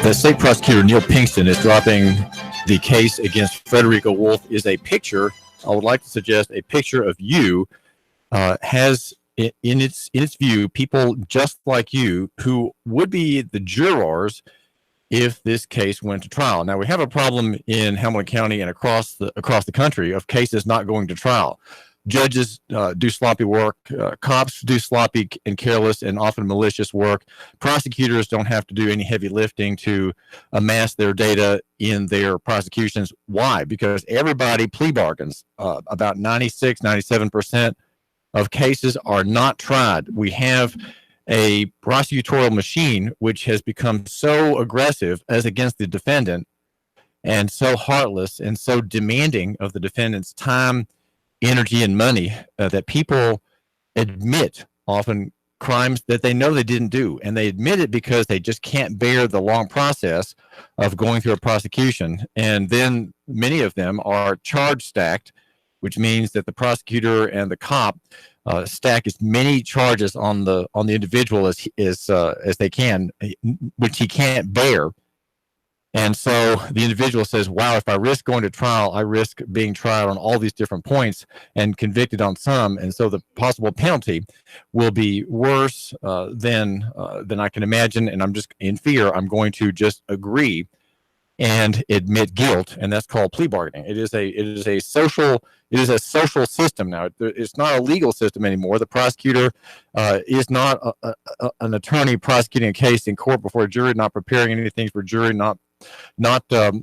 The state prosecutor, Neil Pinkston, is dropping the case against Frederica Wolfe. Is a picture, I would like to suggest, a picture of you, has in its view people just like you who would be the jurors if this case went to trial. Now, we have a problem in Hamilton County and across the country of cases not going to trial. Judges do sloppy work. Cops do sloppy and careless and often malicious work. Prosecutors don't have to do any heavy lifting to amass their data in their prosecutions. Why? Because everybody plea bargains. About 96, 97% of cases are not tried. We have a prosecutorial machine which has become so aggressive as against the defendant and so heartless and so demanding of the defendant's time, energy, and money that people admit often crimes that they know they didn't do. And they admit it because they just can't bear the long process of going through a prosecution. And then many of them are charge stacked, which means that the prosecutor and the cop stack as many charges on the individual as they can, which he can't bear. And so the individual says, wow, if I risk going to trial, I risk being tried on all these different points and convicted on some. And so the possible penalty will be worse than I can imagine. And I'm just in fear. I'm going to just agree and admit guilt. And that's called plea bargaining. It is a social system now. It's not a legal system anymore. The prosecutor is not an attorney prosecuting a case in court before a jury, not preparing anything for a jury, not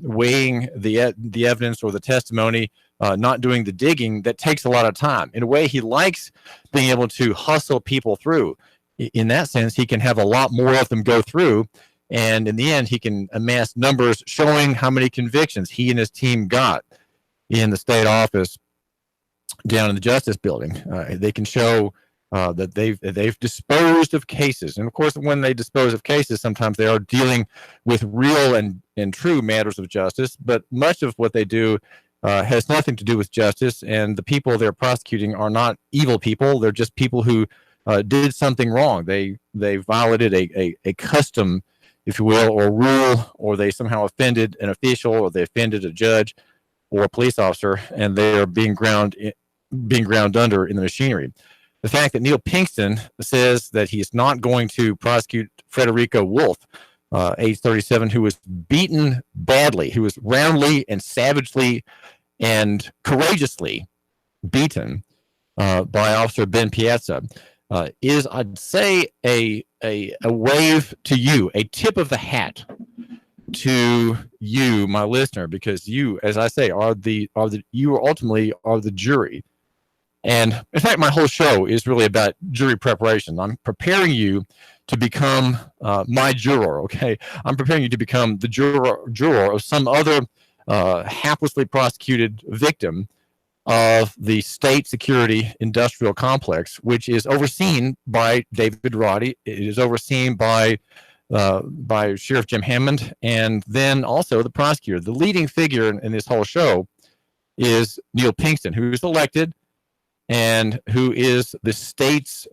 weighing the evidence or the testimony, not doing the digging. That takes a lot of time. In a way, he likes being able to hustle people through. In that sense, he can have a lot more of them go through. And in the end, he can amass numbers showing how many convictions he and his team got in the state office down in the Justice Building. They can show that they've disposed of cases. And of course, when they dispose of cases, sometimes they are dealing with real and true matters of justice. But much of what they do has nothing to do with justice. And the people they're prosecuting are not evil people. They're just people who did something wrong. They violated a custom, if you will, or rule, or they somehow offended an official, or they offended a judge or a police officer, and they are being ground under in the machinery. The fact that Neil Pinkston says that he's not going to prosecute Frederica Wolfe, age 37, who was beaten badly, who was roundly and savagely and courageously beaten by Officer Ben Piazza, is, I'd say, a wave to you, a tip of the hat to you, my listener, because you, as I say, you ultimately are the jury. And in fact, my whole show is really about jury preparation. I'm preparing you to become my juror. Okay, I'm preparing you to become the juror of some other haplessly prosecuted victim of the state security industrial complex, which is overseen by David Roddy. It is overseen by Sheriff Jim Hammond, and then also the prosecutor. The leading figure in this whole show is Neil Pinkston, who is elected and who is the state's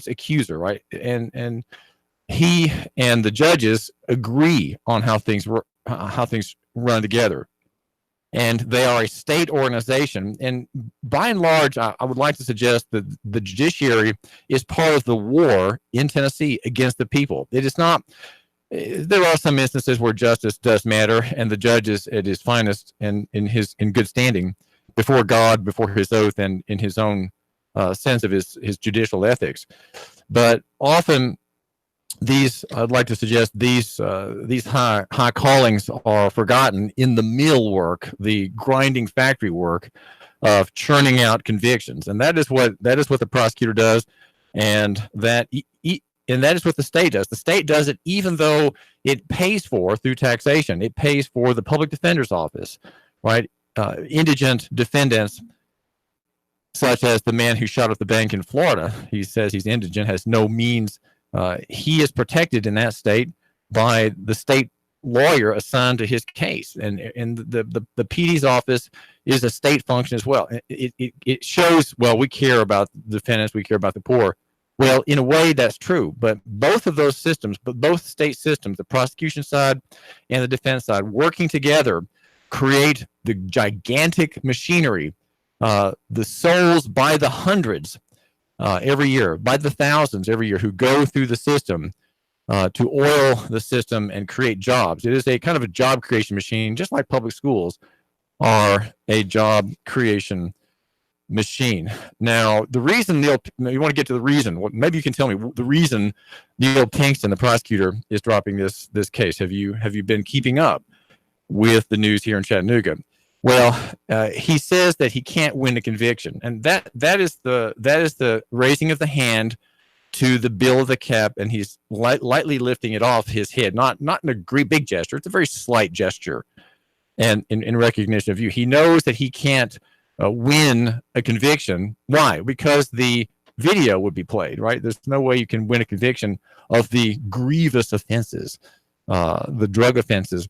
accuser, right? And he and the judges agree on how things run together. And they are a state organization. And by and large, I would like to suggest that the judiciary is part of the war in Tennessee against the people. It is not. There are some instances where justice does matter, and the judge is at his finest and in good standing before God, before his oath, and in his own sense of his judicial ethics. But often, I'd like to suggest these high callings are forgotten in the mill work, the grinding factory work of churning out convictions, and that is what the prosecutor does, and that is what the state does. The state does it even though it pays for, through taxation, it pays for the public defender's office, right? Indigent defendants, such as the man who shot up the bank in Florida. He says he's indigent, has no means. He is protected in that state by the state lawyer assigned to his case, and the PD's office is a state function as well. It shows, well, we care about the defendants, we care about the poor. Well, in a way, that's true, but both of those systems, but both state systems, the prosecution side and the defense side, working together, create the gigantic machinery, the souls by the hundreds every year, by the thousands every year, who go through the system to oil the system and create jobs. It is a kind of a job creation machine, just like public schools are a job creation machine. Now, the reason you want to get to the reason. Well, maybe you can tell me the reason Neil Pinkston, the prosecutor, is dropping this case. Have you been keeping up with the news here in Chattanooga? Well, he says that he can't win a conviction, and that is the raising of the hand to the bill of the cap, and he's lightly lifting it off his head, not in a great big gesture. It's a very slight gesture, and in recognition of you. He knows that he can't win a conviction. Why? Because the video would be played, right? There's no way you can win a conviction of the grievous offenses, the drug offenses,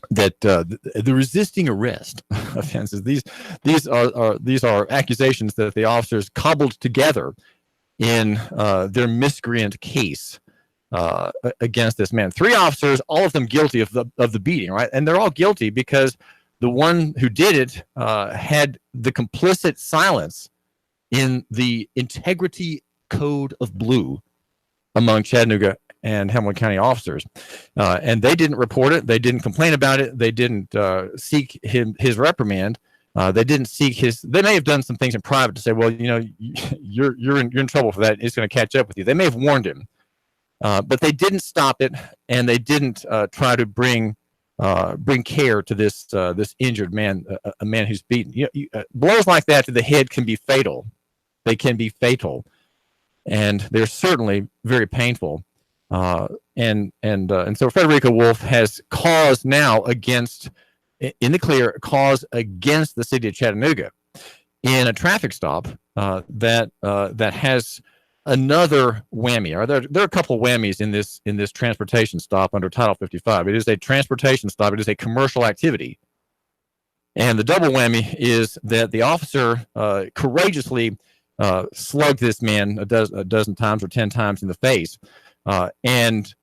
that the resisting arrest offenses. These are accusations that the officers cobbled together in their miscreant case against this man. 3 officers, all of them guilty of the beating, right? And they're all guilty because the one who did it had the complicit silence in the integrity code of blue among Chattanooga and Hamilton County officers. And they didn't report it. They didn't complain about it. They didn't seek his reprimand. They didn't seek his. They may have done some things in private to say, well, you're in trouble for that. It's going to catch up with you. They may have warned him, but they didn't stop it, and they didn't try to bring care to this injured man, a man who's beaten. Blows like that to the head can be fatal. They can be fatal, and they're certainly very painful. And so Frederica Wolfe has cause now against, in the clear, cause against the city of Chattanooga in a traffic stop that has another whammy. Or there are a couple of whammies in this transportation stop under Title 55. It is a transportation stop. It is a commercial activity. And the double whammy is that the officer courageously slugged this man a dozen times or 10 times in the face and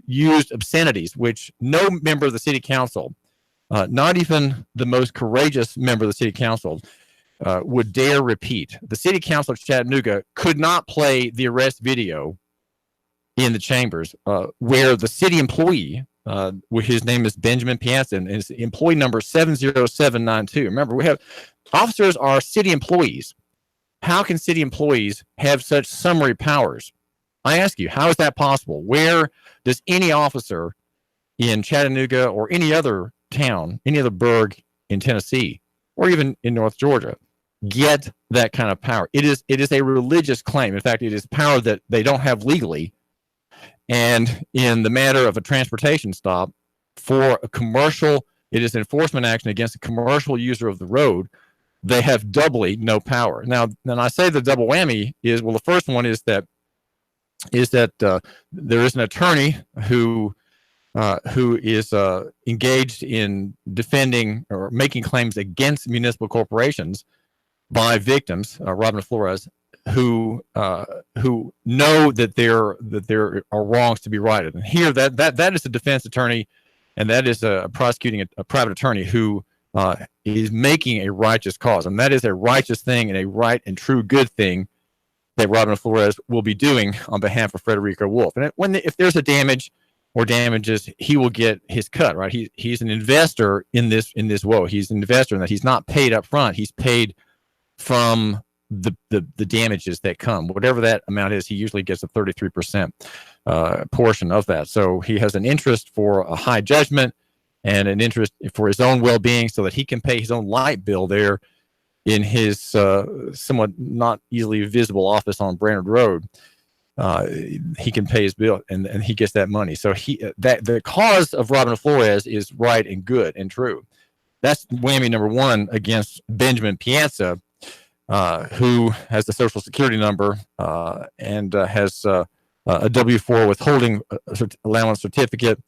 used obscenities, which no member of the city council, not even the most courageous member of the city council, would dare repeat. The city council of Chattanooga could not play the arrest video in the chambers where the city employee, his name is Benjamin Piazza, and his employee number 70792. Remember, we have officers are city employees. How can city employees have such summary powers? I ask you, how is that possible? Where does any officer in Chattanooga or any other town, any other burg in Tennessee, or even in North Georgia, get that kind of power? It is a religious claim. In fact, it is power that they don't have legally. And in the matter of a transportation stop for a commercial, it is enforcement action against a commercial user of the road. They have doubly no power. Now, when I say the double whammy is, well, the first one is that there is an attorney who is engaged in defending or making claims against municipal corporations by victims, Robin Flores, who know that there are wrongs to be righted. And here, that is a defense attorney, and that is a prosecuting a private attorney who is making a righteous cause, and that is a righteous thing and a right and true good thing that Robin Flores will be doing on behalf of Frederica Wolfe. And if there's a damage or damages, he will get his cut, right? He's an investor in this woe. He's an investor in that he's not paid up front. He's paid from the damages that come. Whatever that amount is, he usually gets a 33% portion of that. So he has an interest for a high judgment and an interest for his own well-being so that he can pay his own light bill there in his somewhat not easily visible office on Brainerd Road. He can pay his bill, and he gets that money. So the cause of Robin Flores is right and good and true. That's whammy number one against Benjamin Piazza, who has the Social Security number and has a W-4 withholding allowance certificate,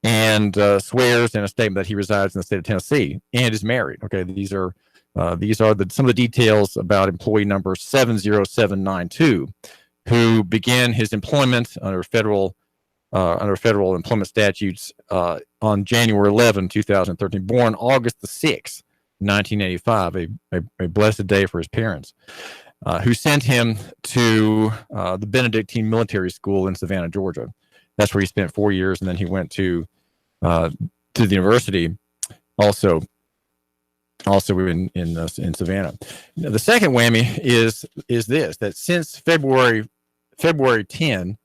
and swears in a statement that he resides in the state of Tennessee and is married. Okay, these are some of the details about employee number 70792, who began his employment under federal employment statutes on January 11, 2013, born August the 6th, 1985, a blessed day for his parents, who sent him to the Benedictine Military School in Savannah, Georgia. That's where he spent 4 years, and then he went to the university, also in Savannah. Now, the second whammy is this: that since February 10,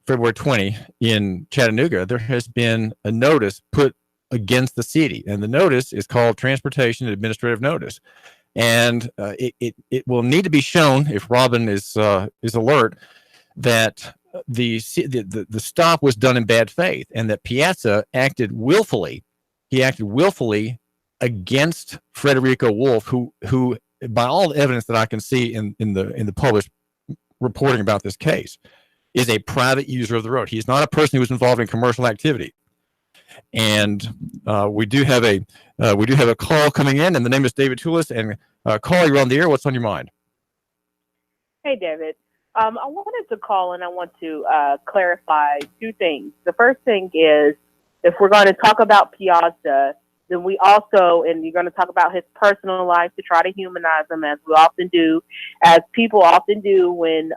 February 20 in Chattanooga, there has been a notice put against the city, and the notice is called Transportation Administrative Notice. And it will need to be shown, if Robin is alert, that the stop was done in bad faith, and that Piazza acted willfully. He acted willfully against Frederica Wolfe, who by all the evidence that I can see in the published reporting about this case, is a private user of the road. He's not a person who was involved in commercial activity. And we do have a call coming in, and the name is David Toulis. And call, you're on the air. What's on your mind? Hey, David. I wanted to call and I want to clarify two things. The first thing is, if we're going to talk about Piazza, then we also, and you're going to talk about his personal life to try to humanize him, as we often do, as people often do when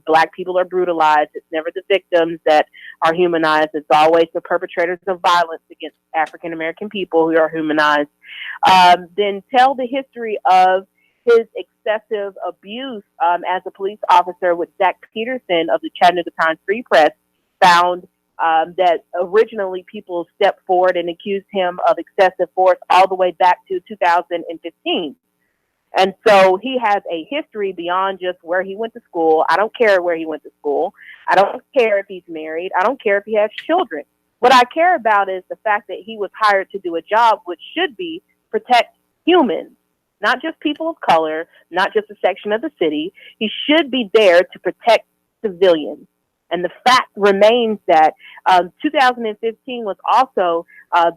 Black people are brutalized. It's never the victims that are humanized. It's always the perpetrators of violence against African American people who are humanized. Then tell the history of his excessive abuse as a police officer, with Zach Peterson of the Chattanooga Times Free Press found that originally people stepped forward and accused him of excessive force all the way back to 2015. And so he has a history beyond just where he went to school. I don't care where he went to school. I don't care if he's married. I don't care if he has children. What I care about is the fact that he was hired to do a job which should be protect humans, not just people of color, not just a section of the city. He should be there to protect civilians. And the fact remains that 2015 was also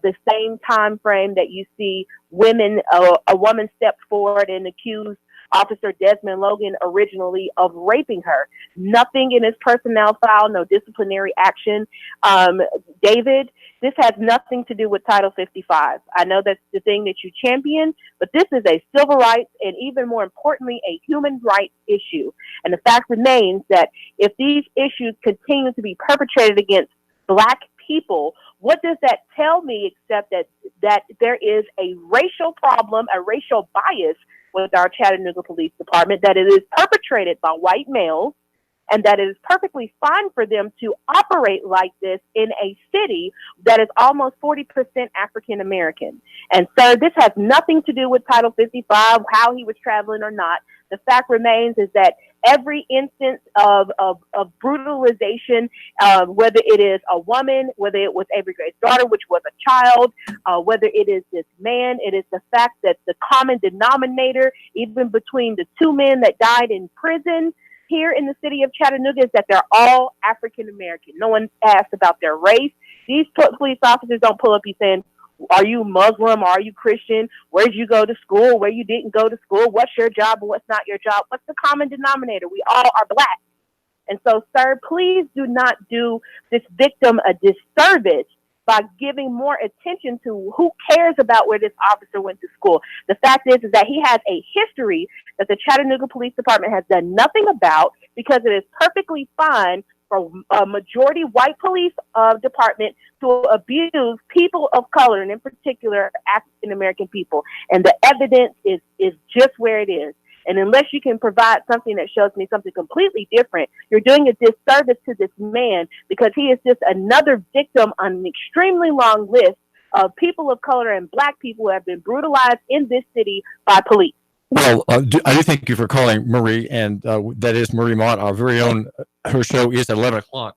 the same time frame that you see a woman stepped forward and accused Officer Desmond Logan originally of raping her. Nothing in his personnel file, no disciplinary action. David, this has nothing to do with Title 55. I know that's the thing that you champion, but this is a civil rights and, even more importantly, a human rights issue. And the fact remains that if these issues continue to be perpetrated against Black people, what does that tell me except that there is a racial problem, a racial bias with our Chattanooga Police Department, that it is perpetrated by white males, and that it is perfectly fine for them to operate like this in a city that is almost 40% African American. And so this has nothing to do with Title 55, how he was traveling or not. The fact remains is that every instance of brutalization, whether it is a woman, whether it was Avery Gray's daughter, which was a child, whether it is this man, it is the fact that the common denominator, even between the two men that died in prison here in the city of Chattanooga, is that they're all African American. No one asked about their race. These police officers don't pull up you saying, are you Muslim? Are you Christian? Where did you go to school? Where you didn't go to school? What's your job? What's not your job? What's the common denominator? We all are Black. And so, sir, please do not do this victim a disservice by giving more attention to who cares about where this officer went to school. The fact is that he has a history that the Chattanooga Police Department has done nothing about, because it is perfectly fine for a majority white police department to abuse people of color, and in particular African American people. And the evidence is just where it is. And unless you can provide something that shows me something completely different, you're doing a disservice to this man, because he is just another victim on an extremely long list of people of color and Black people who have been brutalized in this city by police. Well, I do thank you for calling, Marie, and that is Marie Mott, our very own. Her show is at 11 o'clock.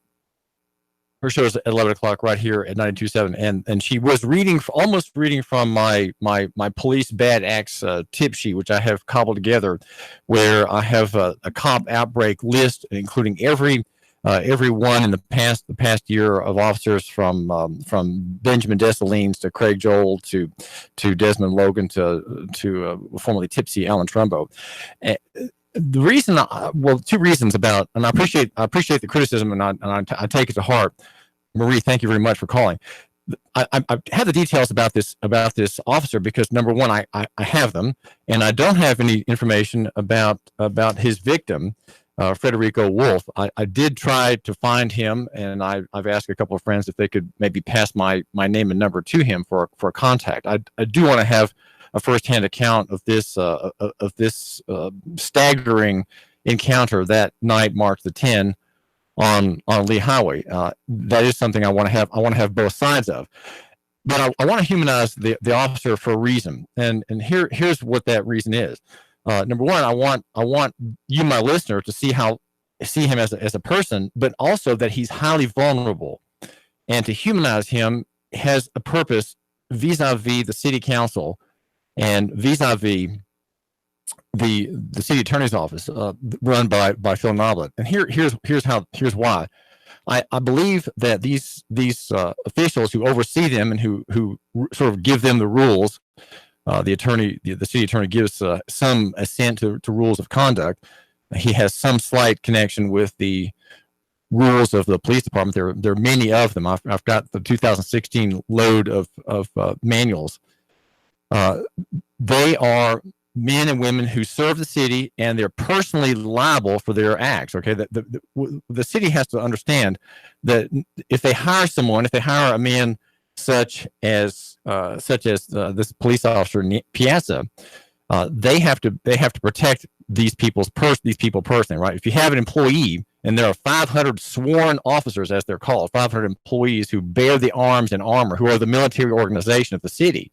Her show is at 11 o'clock right here at 92.7, and she was almost reading from my police bad acts tip sheet, which I have cobbled together, where I have a cop outbreak list, including every every one in the past year of officers from Benjamin Dessalines to Craig Joel to Desmond Logan to formerly Tipsy Alan Trumbo. The reason, two reasons about, and I appreciate the criticism, and I take it to heart. Marie, thank you very much for calling. I have the details about this officer because, number one, I have them, and I don't have any information about his victim, Federico Wolfe. I did try to find him, and I've asked a couple of friends if they could maybe pass my name and number to him for contact. I do want to have a firsthand account of this staggering encounter that night, March the 10th, on Lee Highway. That is something I want to have. I want to have both sides of, but I want to humanize the officer for a reason, and here's what that reason is. Number one, I want you, my listener, to see him as a person, but also that he's highly vulnerable, and to humanize him has a purpose vis-a-vis the city council and vis-a-vis the city attorney's office run by Phil Noblet. And here's why. I believe that these officials who oversee them and who sort of give them the rules, the city attorney gives some assent to rules of conduct. He has some slight connection with the rules of the police department. There are many of them. I've got the 2016 load of manuals. They are men and women who serve the city, and they're personally liable for their acts. Okay, the city has to understand that if they hire a man such as this police officer Piazza, they have to protect these people personally, right? If you have an employee, and there are 500 sworn officers, as they're called, 500 employees who bear the arms and armor, who are the military organization of the city.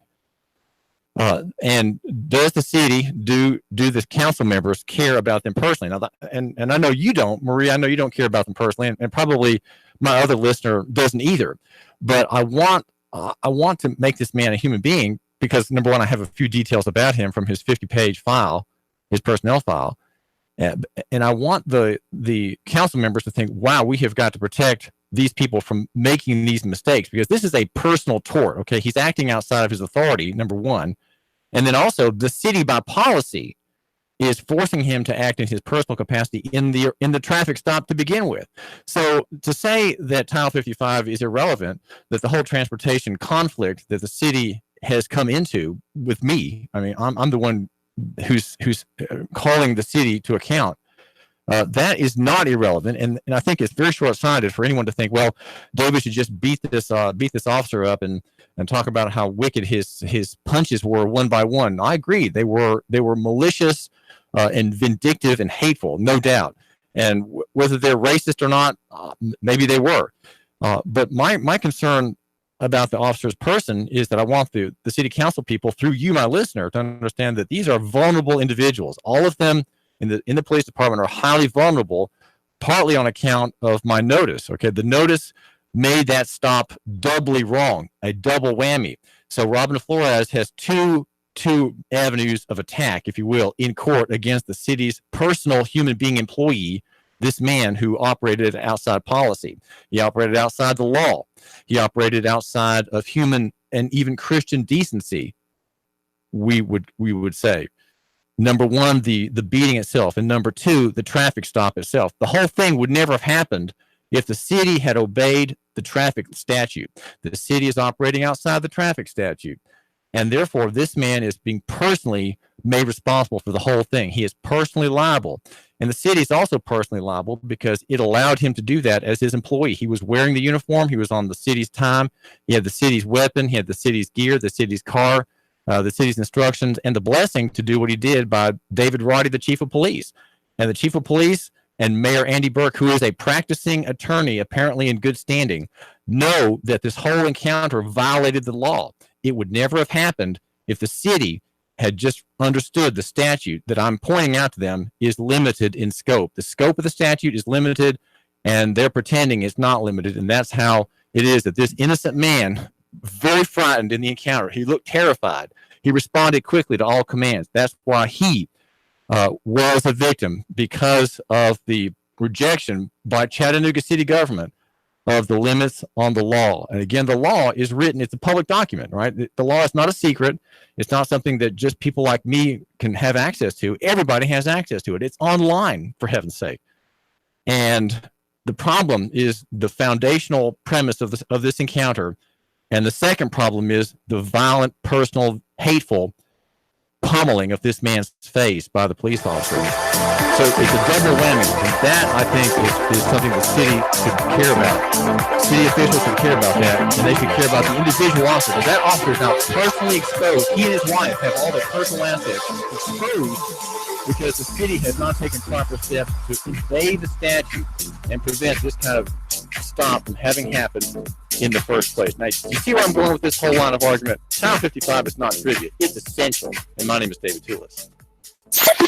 And does the city, do the council members care about them personally? Now, and I know you don't, Marie. I know you don't care about them personally, and probably my other listener doesn't either. But I want to make this man a human being because, number one, I have a few details about him from his 50-page file, his personnel file, and I want the council members to think, wow, we have got to protect these people from making these mistakes because this is a personal tort. Okay, he's acting outside of his authority, number one. And then also the city by policy is forcing him to act in his personal capacity in the traffic stop to begin with. So to say that Title 55 is irrelevant, that the whole transportation conflict that the city has come into with me, I mean, I'm the one who's calling the city to account. That is not irrelevant, and I think it's very short-sighted for anyone to think, well, David should just beat this officer up and talk about how wicked his punches were one by one. I agree, they were malicious and vindictive and hateful, no doubt. And whether they're racist or not, maybe they were. But my concern about the officer's person is that I want the city council people, through you, my listener, to understand that these are vulnerable individuals. All of them in the police department are highly vulnerable, partly on account of my notice. Okay, the notice made that stop doubly wrong, a double whammy. So Robin Flores has two avenues of attack, if you will, in court against the city's personal human being employee, this man who operated outside policy. He operated outside the law. He operated outside of human and even Christian decency, we would say. Number one, the beating itself, and number two, the traffic stop itself. The whole thing would never have happened if the city had obeyed the traffic statute. The city is operating outside the traffic statute, and therefore this man is being personally made responsible for the whole thing. He is personally liable, and the city is also personally liable because it allowed him to do that as his employee. He was wearing the uniform. He was on the city's time. He had the city's weapon. He had the city's gear, the city's car, the city's instructions, and the blessing to do what he did by David Roddy, the chief of police. And the chief of police and Mayor Andy Burke, who is a practicing attorney, apparently in good standing, know that this whole encounter violated the law. It would never have happened if the city had just understood the statute that I'm pointing out to them is limited in scope. The scope of the statute is limited, and they're pretending it's not limited. And that's how it is that this innocent man, very frightened in the encounter, he looked terrified. He responded quickly to all commands. That's why he was a victim, because of the rejection by Chattanooga city government of the limits on the law. And again, the law is written, it's a public document, right? The law is not a secret. It's not something that just people like me can have access to. Everybody has access to it. It's online, for heaven's sake. And the problem is the foundational premise of this encounter. And the second problem is the violent, personal, hateful pummeling of this man's face by the police officer. So it's a double whammy. And that, I think, is something the city should care about. City officials should care about that, and they should care about the individual officer. But that officer is now personally exposed. He and his wife have all their personal assets exposed because the city has not taken proper steps to evade the statute and prevent this kind of stop from having happened in the first place. Now, you see where I'm going with this whole line of argument? Town 55 is not trivia. It's essential. And my name is David Toulis. 3, 2,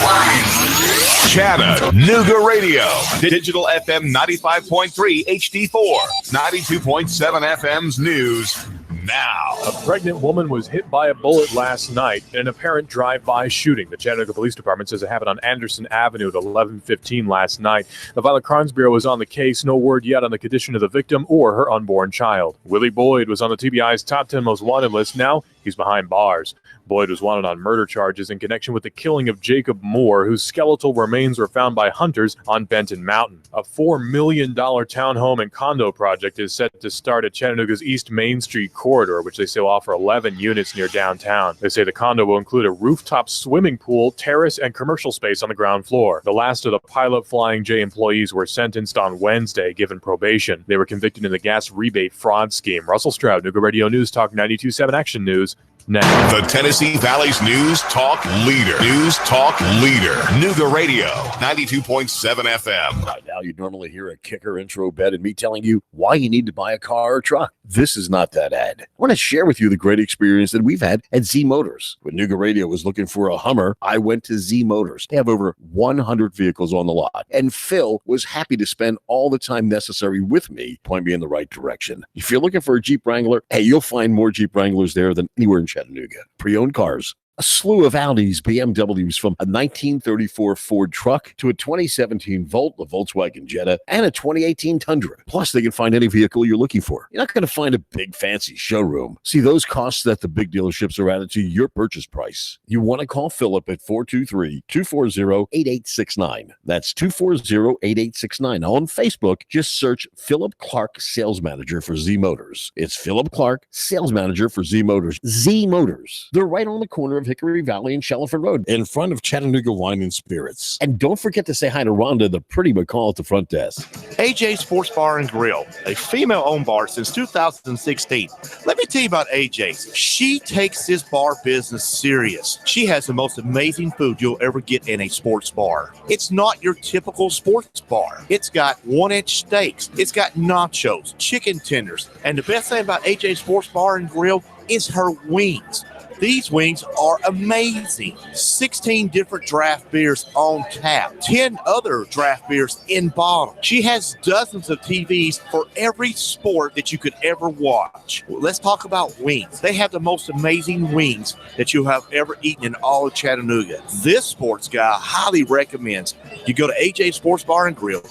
1. Chattanooga Radio. Digital FM 95.3 HD4. 92.7 FM's news now. A pregnant woman was hit by a bullet last night in an apparent drive-by shooting. The Chattanooga Police Department says it happened on Anderson Avenue at 11:15 last night. The Violent Crimes Bureau is on the case. No word yet on the condition of the victim or her unborn child. Willie Boyd was on the TBI's top 10 most wanted list. Now he's behind bars. Boyd was wanted on murder charges in connection with the killing of Jacob Moore, whose skeletal remains were found by hunters on Benton Mountain. A $4 million townhome and condo project is set to start at Chattanooga's East Main Street corridor, which they say will offer 11 units near downtown. They say the condo will include a rooftop swimming pool, terrace, and commercial space on the ground floor. The last of the Pilot Flying J employees were sentenced on Wednesday, given probation. They were convicted in the gas rebate fraud scheme. Russell Stroud, Nooga Radio News Talk 92.7 Action News. Now. The Tennessee Valley's News Talk Leader. News Talk Leader. Nooga Radio, 92.7 FM. Right now, you'd normally hear a kicker intro bed and me telling you why you need to buy a car or truck. This is not that ad. I want to share with you the great experience that we've had at Z Motors. When Nooga Radio was looking for a Hummer, I went to Z Motors. They have over 100 vehicles on the lot. And Phil was happy to spend all the time necessary with me, point me in the right direction. If you're looking for a Jeep Wrangler, hey, you'll find more Jeep Wranglers there than anywhere in Chattanooga. Pre-owned cars. A slew of Audis, BMWs, from a 1934 Ford truck to a 2017 Volt, a Volkswagen Jetta, and a 2018 Tundra. Plus, they can find any vehicle you're looking for. You're not going to find a big fancy showroom. See, those costs at the big dealerships are added to your purchase price. You want to call Philip at 423-240-8869. That's 240-8869. On Facebook, just search Philip Clark, Sales Manager for Z Motors. It's Philip Clark, Sales Manager for Z Motors. Z Motors. They're right on the corner of Hickory Valley and Shelliford Road, in front of Chattanooga Wine and Spirits. And don't forget to say hi to Rhonda, the pretty McCall at the front desk. AJ Sports Bar and Grill, a female-owned bar since 2016. Let me tell you about AJ's. She takes this bar business serious. She has the most amazing food you'll ever get in a sports bar. It's not your typical sports bar. It's got one-inch steaks. It's got nachos, chicken tenders. And the best thing about AJ Sports Bar and Grill is her wings. These wings are amazing. 16 different draft beers on tap. 10 other draft beers in bottle. She has dozens of TVs for every sport that you could ever watch. Let's talk about wings. They have the most amazing wings that you have ever eaten in all of Chattanooga. This sports guy highly recommends you go to AJ Sports Bar and Grill,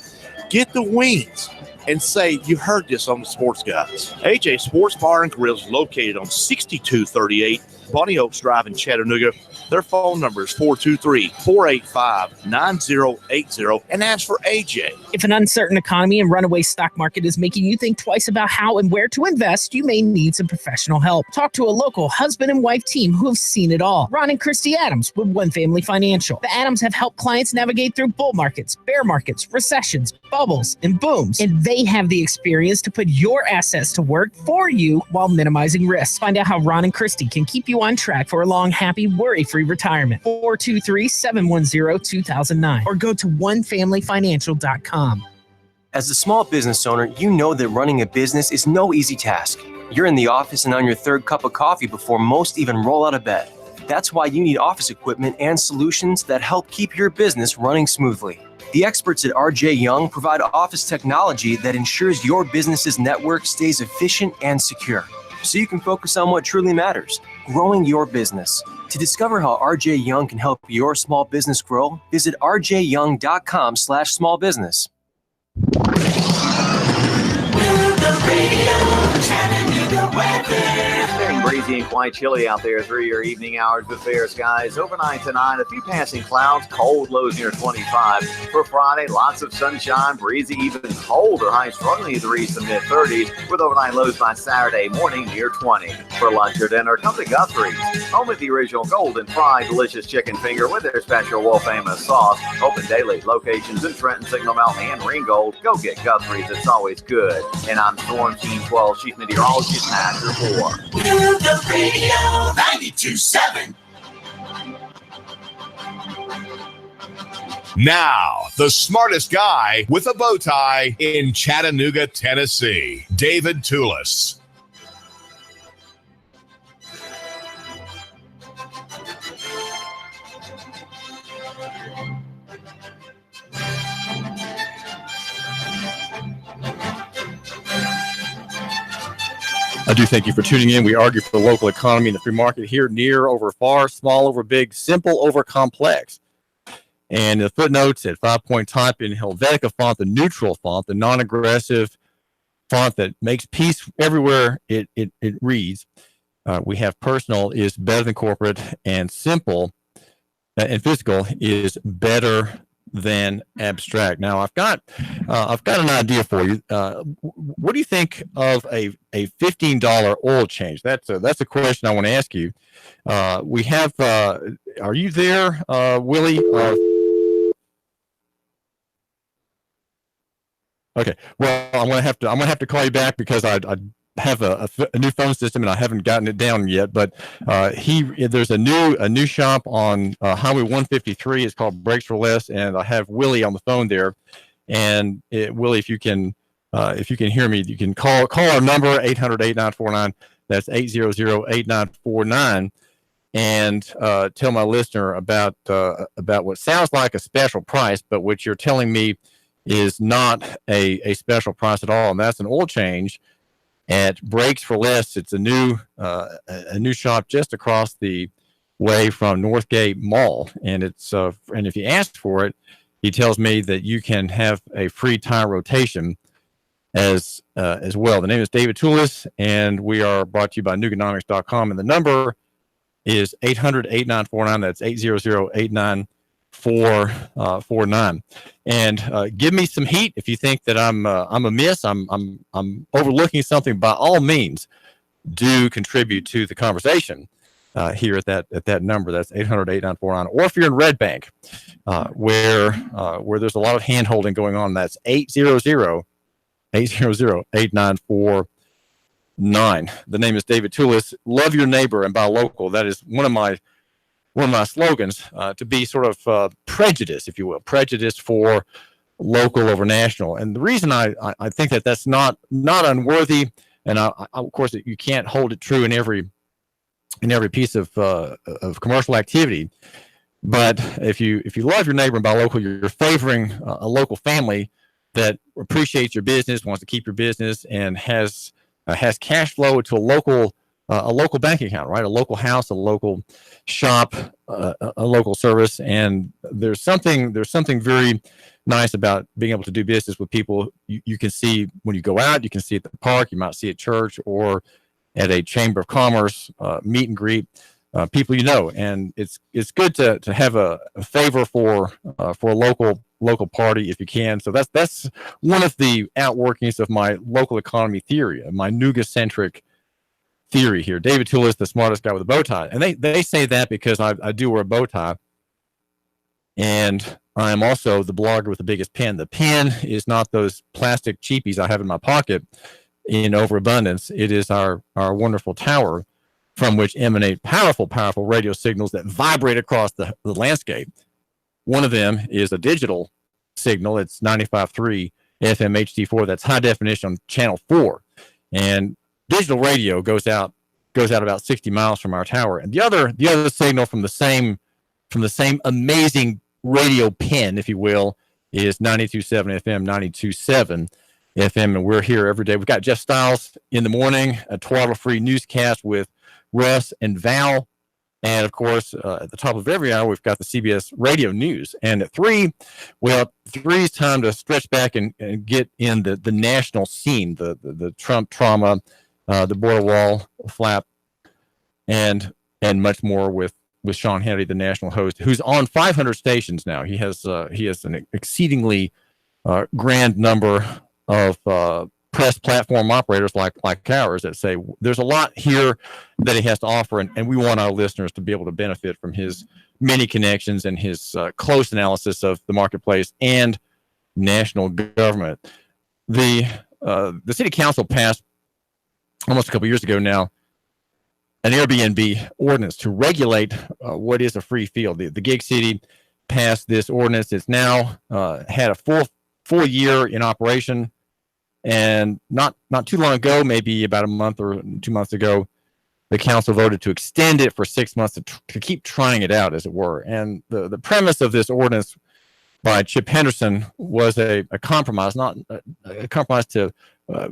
get the wings, and say you heard this on the Sports Guys. AJ Sports Bar and Grill is located on 6238 Bonnie Oaks Drive in Chattanooga. Their phone number is 423-485-9080 and ask for AJ. If an uncertain economy and runaway stock market is making you think twice about how and where to invest, you may need some professional help. Talk to a local husband and wife team who have seen it all. Ron and Christy Adams with One Family Financial. The Adams have helped clients navigate through bull markets, bear markets, recessions, bubbles, and booms. And they have the experience to put your assets to work for you while minimizing risks. Find out how Ron and Christy can keep you on track for a long, happy, worry-free retirement. 423-710-2009 or go to onefamilyfinancial.com. As a small business owner, you know that running a business is no easy task. You're in the office and on your third cup of coffee before most even roll out of bed. That's why you need office equipment and solutions that help keep your business running smoothly. The experts at RJ Young provide office technology that ensures your business's network stays efficient and secure, so you can focus on what truly matters, growing your business. To discover how RJ Young can help your small business grow, visit rjyoung.com/smallbusiness. Staying breezy and quite chilly out there through your evening hours with fair skies. Overnight tonight, a few passing clouds, cold lows near 25. For Friday, lots of sunshine, breezy, even colder highs struggling to reach the mid-30s, with overnight lows by Saturday morning near 20. For lunch or dinner, come to Guthrie's. Home with the original golden fried delicious chicken finger with their special Wolfe famous sauce. Open daily. Locations in Trenton, Signal Mountain, and Ringgold. Go get Guthrie's. It's always good. And I'm Storm Team 12 Chief Meteorologist Matt Report. The radio 92.7. Now, the smartest guy with a bow tie in Chattanooga, Tennessee, David Toulis. I do thank you for tuning in. We argue for the local economy and the free market here, near over far, small over big, simple over complex. And the footnotes at 5-point type in Helvetica font, the neutral font, the non-aggressive font that makes peace everywhere it reads. We have personal is better than corporate, and simple and physical is better than abstract. Now, I've got an idea for you. What do you think of a $15 oil change? That's a question I want to ask you. We have. Are you there, Willie? Okay. Well, I'm gonna have to call you back because I have a new phone system and I haven't gotten it down yet. But there's a new shop on Highway 153. It's called Brakes for Less, and I have Willie on the phone there. And Willie, if you can hear me, you can call our number 800-8949. That's 800-8949, and tell my listener about what sounds like a special price, but which you're telling me is not a special price at all, and that's an oil change at Brakes for Less. It's a new shop just across the way from Northgate Mall, and it's and if you ask for it, he tells me that you can have a free tire rotation as well. The name is David Toulis, and we are brought to you by Nuganomics.com, and the number is 800-8949. That's 800-8949. And give me some heat if you think that I'm amiss. I'm overlooking something. By all means, do contribute to the conversation here at that number. That's 800-8949. Or if you're in Red Bank, where there's a lot of hand holding going on, that's 800-8949. The name is David Toulis. Love your neighbor and buy local. That is one of my slogans, to be sort of prejudiced, if you will, prejudice for local over national. And the reason I think that's not unworthy, and of course you can't hold it true in every piece of commercial activity, but if you love your neighbor and buy local, you're favoring a local family that appreciates your business, wants to keep your business, and has cash flow to a local bank account, right? A local house, a local shop, a local service. And there's something very nice about being able to do business with people you can see when you go out. You can see at the park, you might see at church or at a chamber of commerce meet and greet, people you know. And it's good to have a favor for a local party if you can. So that's one of the outworkings of my local economy theory, my Nuga-centric theory here. David Toulis, the smartest guy with a bow tie. And they say that because I do wear a bow tie. And I am also the blogger with the biggest pen. The pen is not those plastic cheapies I have in my pocket in overabundance. It is our wonderful tower from which emanate powerful radio signals that vibrate across the landscape. One of them is a digital signal. It's 95.3 FM HD4. That's high definition on channel 4. And digital radio goes out about 60 miles from our tower. And the other signal from the same amazing radio pen, if you will, is 92.7 FM, 92.7 FM. And we're here every day. We've got Jeff Stiles in the morning, a twaddle-free newscast with Russ and Val. And of course, at the top of every hour, we've got the CBS radio news. And at 3, well, 3 is time to stretch back and get in the national scene, the Trump trauma, the border wall flap, and much more with Sean Hannity, the national host, who's on 500 stations now. He has an exceedingly grand number of press platform operators like ours that say there's a lot here that he has to offer, and we want our listeners to be able to benefit from his many connections and his close analysis of the marketplace and national government. The city council passed almost a couple years ago now an Airbnb ordinance to regulate what is a free field. The gig city passed this ordinance. It's now had a full year in operation. And not too long ago, maybe about a month or 2 months ago, the council voted to extend it for 6 months to keep trying it out, as it were. And the premise of this ordinance by Chip Henderson was a compromise, not a compromise to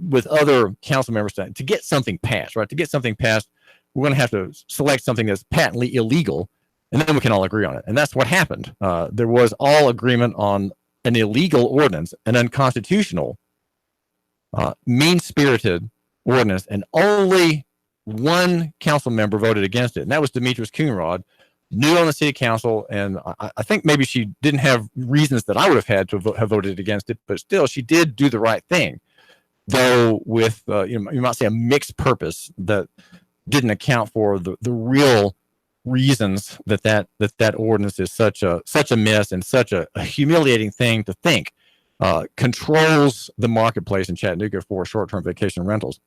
with other council members to get something passed, right? To get something passed, we're going to have to select something that's patently illegal, and then we can all agree on it. And that's what happened. There was all agreement on an illegal ordinance, an unconstitutional, mean-spirited ordinance, and only one council member voted against it, and that was Demetrius Coonrod, new on the city council, and I think maybe she didn't have reasons that I would have had to have voted against it, but still, she did do the right thing, though with you might say a mixed purpose that didn't account for the real reasons that ordinance is such a mess and such a humiliating thing to think controls the marketplace in Chattanooga for short-term vacation rentals.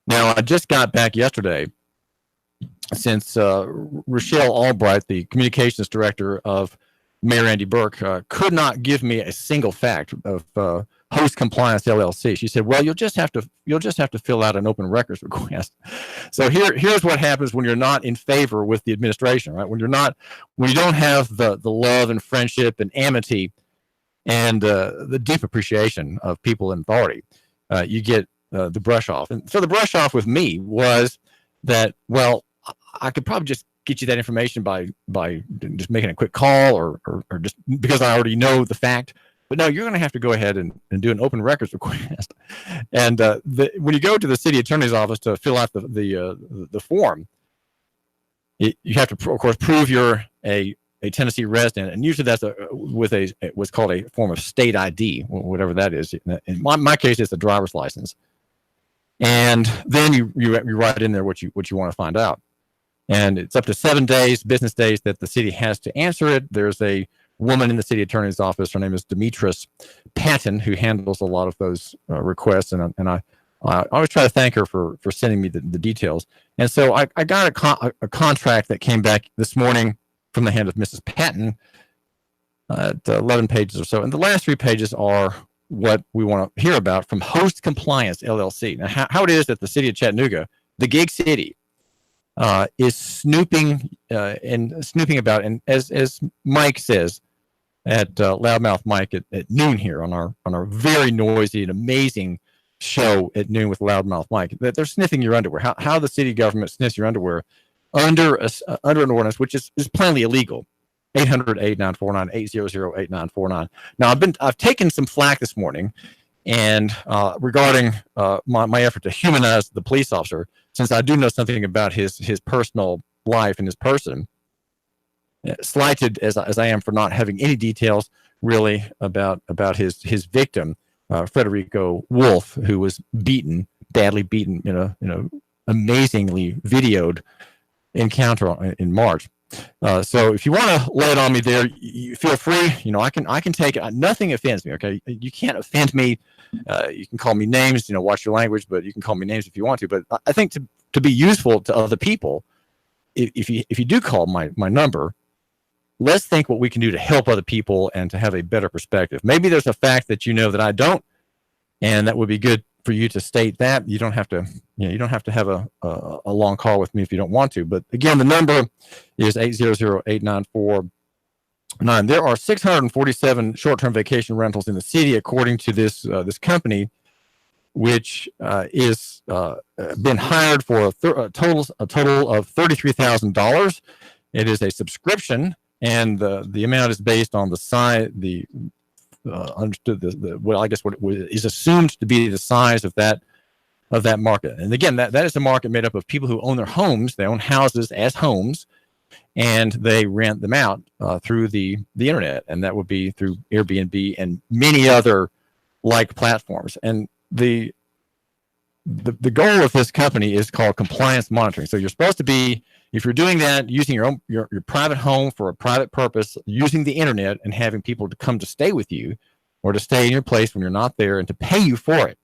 Now, I just got back yesterday since Rochelle Albright, the communications director of Mayor Andy Burke, could not give me a single fact of Host Compliance LLC. She said, "Well, you'll just have to fill out an open records request." So here's what happens when you're not in favor with the administration, right? When you don't have the love and friendship and amity and the deep appreciation of people in authority, you get the brush off. And so the brush off with me was that, well, I could probably just get you that information by just making a quick call or just because I already know the fact. But no, you're going to have to go ahead and do an open records request. And when you go to the city attorney's office to fill out the form, you have to, of course, prove you're a Tennessee resident, and usually that's with what's called a form of state ID, whatever that is. In my case, it's a driver's license, and then you write in there what you want to find out, and it's up to 7 business days that the city has to answer it. There's a woman in the city attorney's office. Her name is Demetrius Patton, who handles a lot of those requests, and I always try to thank her for sending me the details. And so I got a contract that came back this morning from the hand of Mrs. Patton at 11 pages or so. And the last 3 pages are what we want to hear about from Host Compliance LLC. Now, how it is that the city of Chattanooga, the gig city, is snooping about, and as Mike says at Loudmouth Mike at noon here on our very noisy and amazing show at noon with Loudmouth Mike, that they're sniffing your underwear. How the city government sniffs your underwear under an ordinance which is plainly illegal. 800-8949, 800-8949. Now I've taken some flack this morning, and regarding my effort to humanize the police officer, since I do know something about his personal life and his person, slighted as I am for not having any details really about his victim, Frederico Wolfe, who was badly beaten in a amazingly videoed encounter in March. So if you want to lay it on me there, you feel free. I can take it. Nothing offends me. Okay, you can't offend me. You can call me names. Watch your language, but you can call me names if you want to. But I think to be useful to other people, if you do call my number, let's think what we can do to help other people and to have a better perspective. Maybe there's a fact that that I don't, and that would be good for you to state that. You don't have to, you don't have to have a long call with me if you don't want to. But again, the number is 800-8949. There are 647 short-term vacation rentals in the city, according to this company, which is been hired for a total of $33,000. It is a subscription, and the amount is based on the size, what is assumed to be the size of that market. And again, that is a market made up of people who own their homes. They own houses as homes, and they rent them out through the internet, and that would be through Airbnb and many other like platforms. And the goal of this company is called compliance monitoring. So you're supposed to be, if you're doing that, using your private home for a private purpose, using the internet and having people to come to stay with you or to stay in your place when you're not there and to pay you for it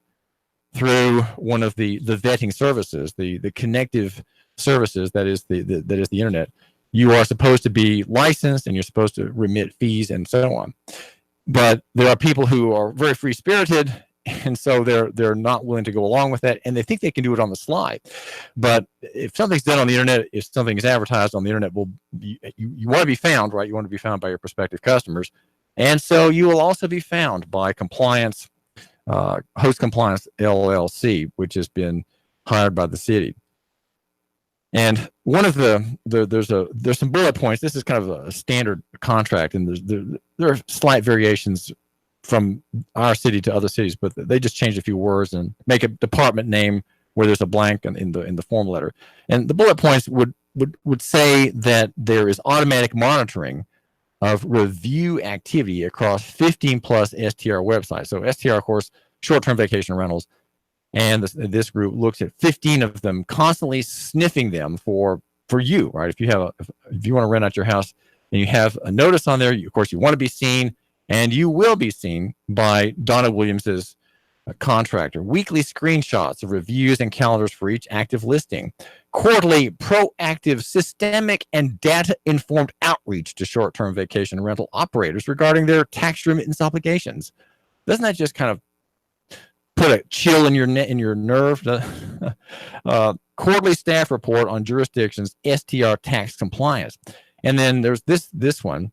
through one of the vetting services, the connective services that is the internet, you are supposed to be licensed and you're supposed to remit fees and so on. But there are people who are very free-spirited, and so they're not willing to go along with that, and they think they can do it on the slide. But if something's done on the internet, if something is advertised on the internet, you want to be found, right? You want to be found by your prospective customers, and so you will also be found by Compliance, Host Compliance LLC, which has been hired by the city. And one of there's some bullet points. This is kind of a standard contract, and there are slight variations from our city to other cities, but they just change a few words and make a department name where there's a blank in the form letter. And the bullet points would say that there is automatic monitoring of review activity across 15 plus STR websites. So STR, of course, short-term vacation rentals. And this group looks at 15 of them, constantly sniffing them for you, right? If you want to rent out your house and you have a notice on there, of course, you want to be seen, and you will be seen by Donna Williams's contractor. Weekly screenshots of reviews and calendars for each active listing. Quarterly proactive, systemic, and data-informed outreach to short-term vacation rental operators regarding their tax remittance obligations. Doesn't that just kind of put a chill in your nerve? Quarterly staff report on jurisdictions' STR tax compliance. And then there's this one,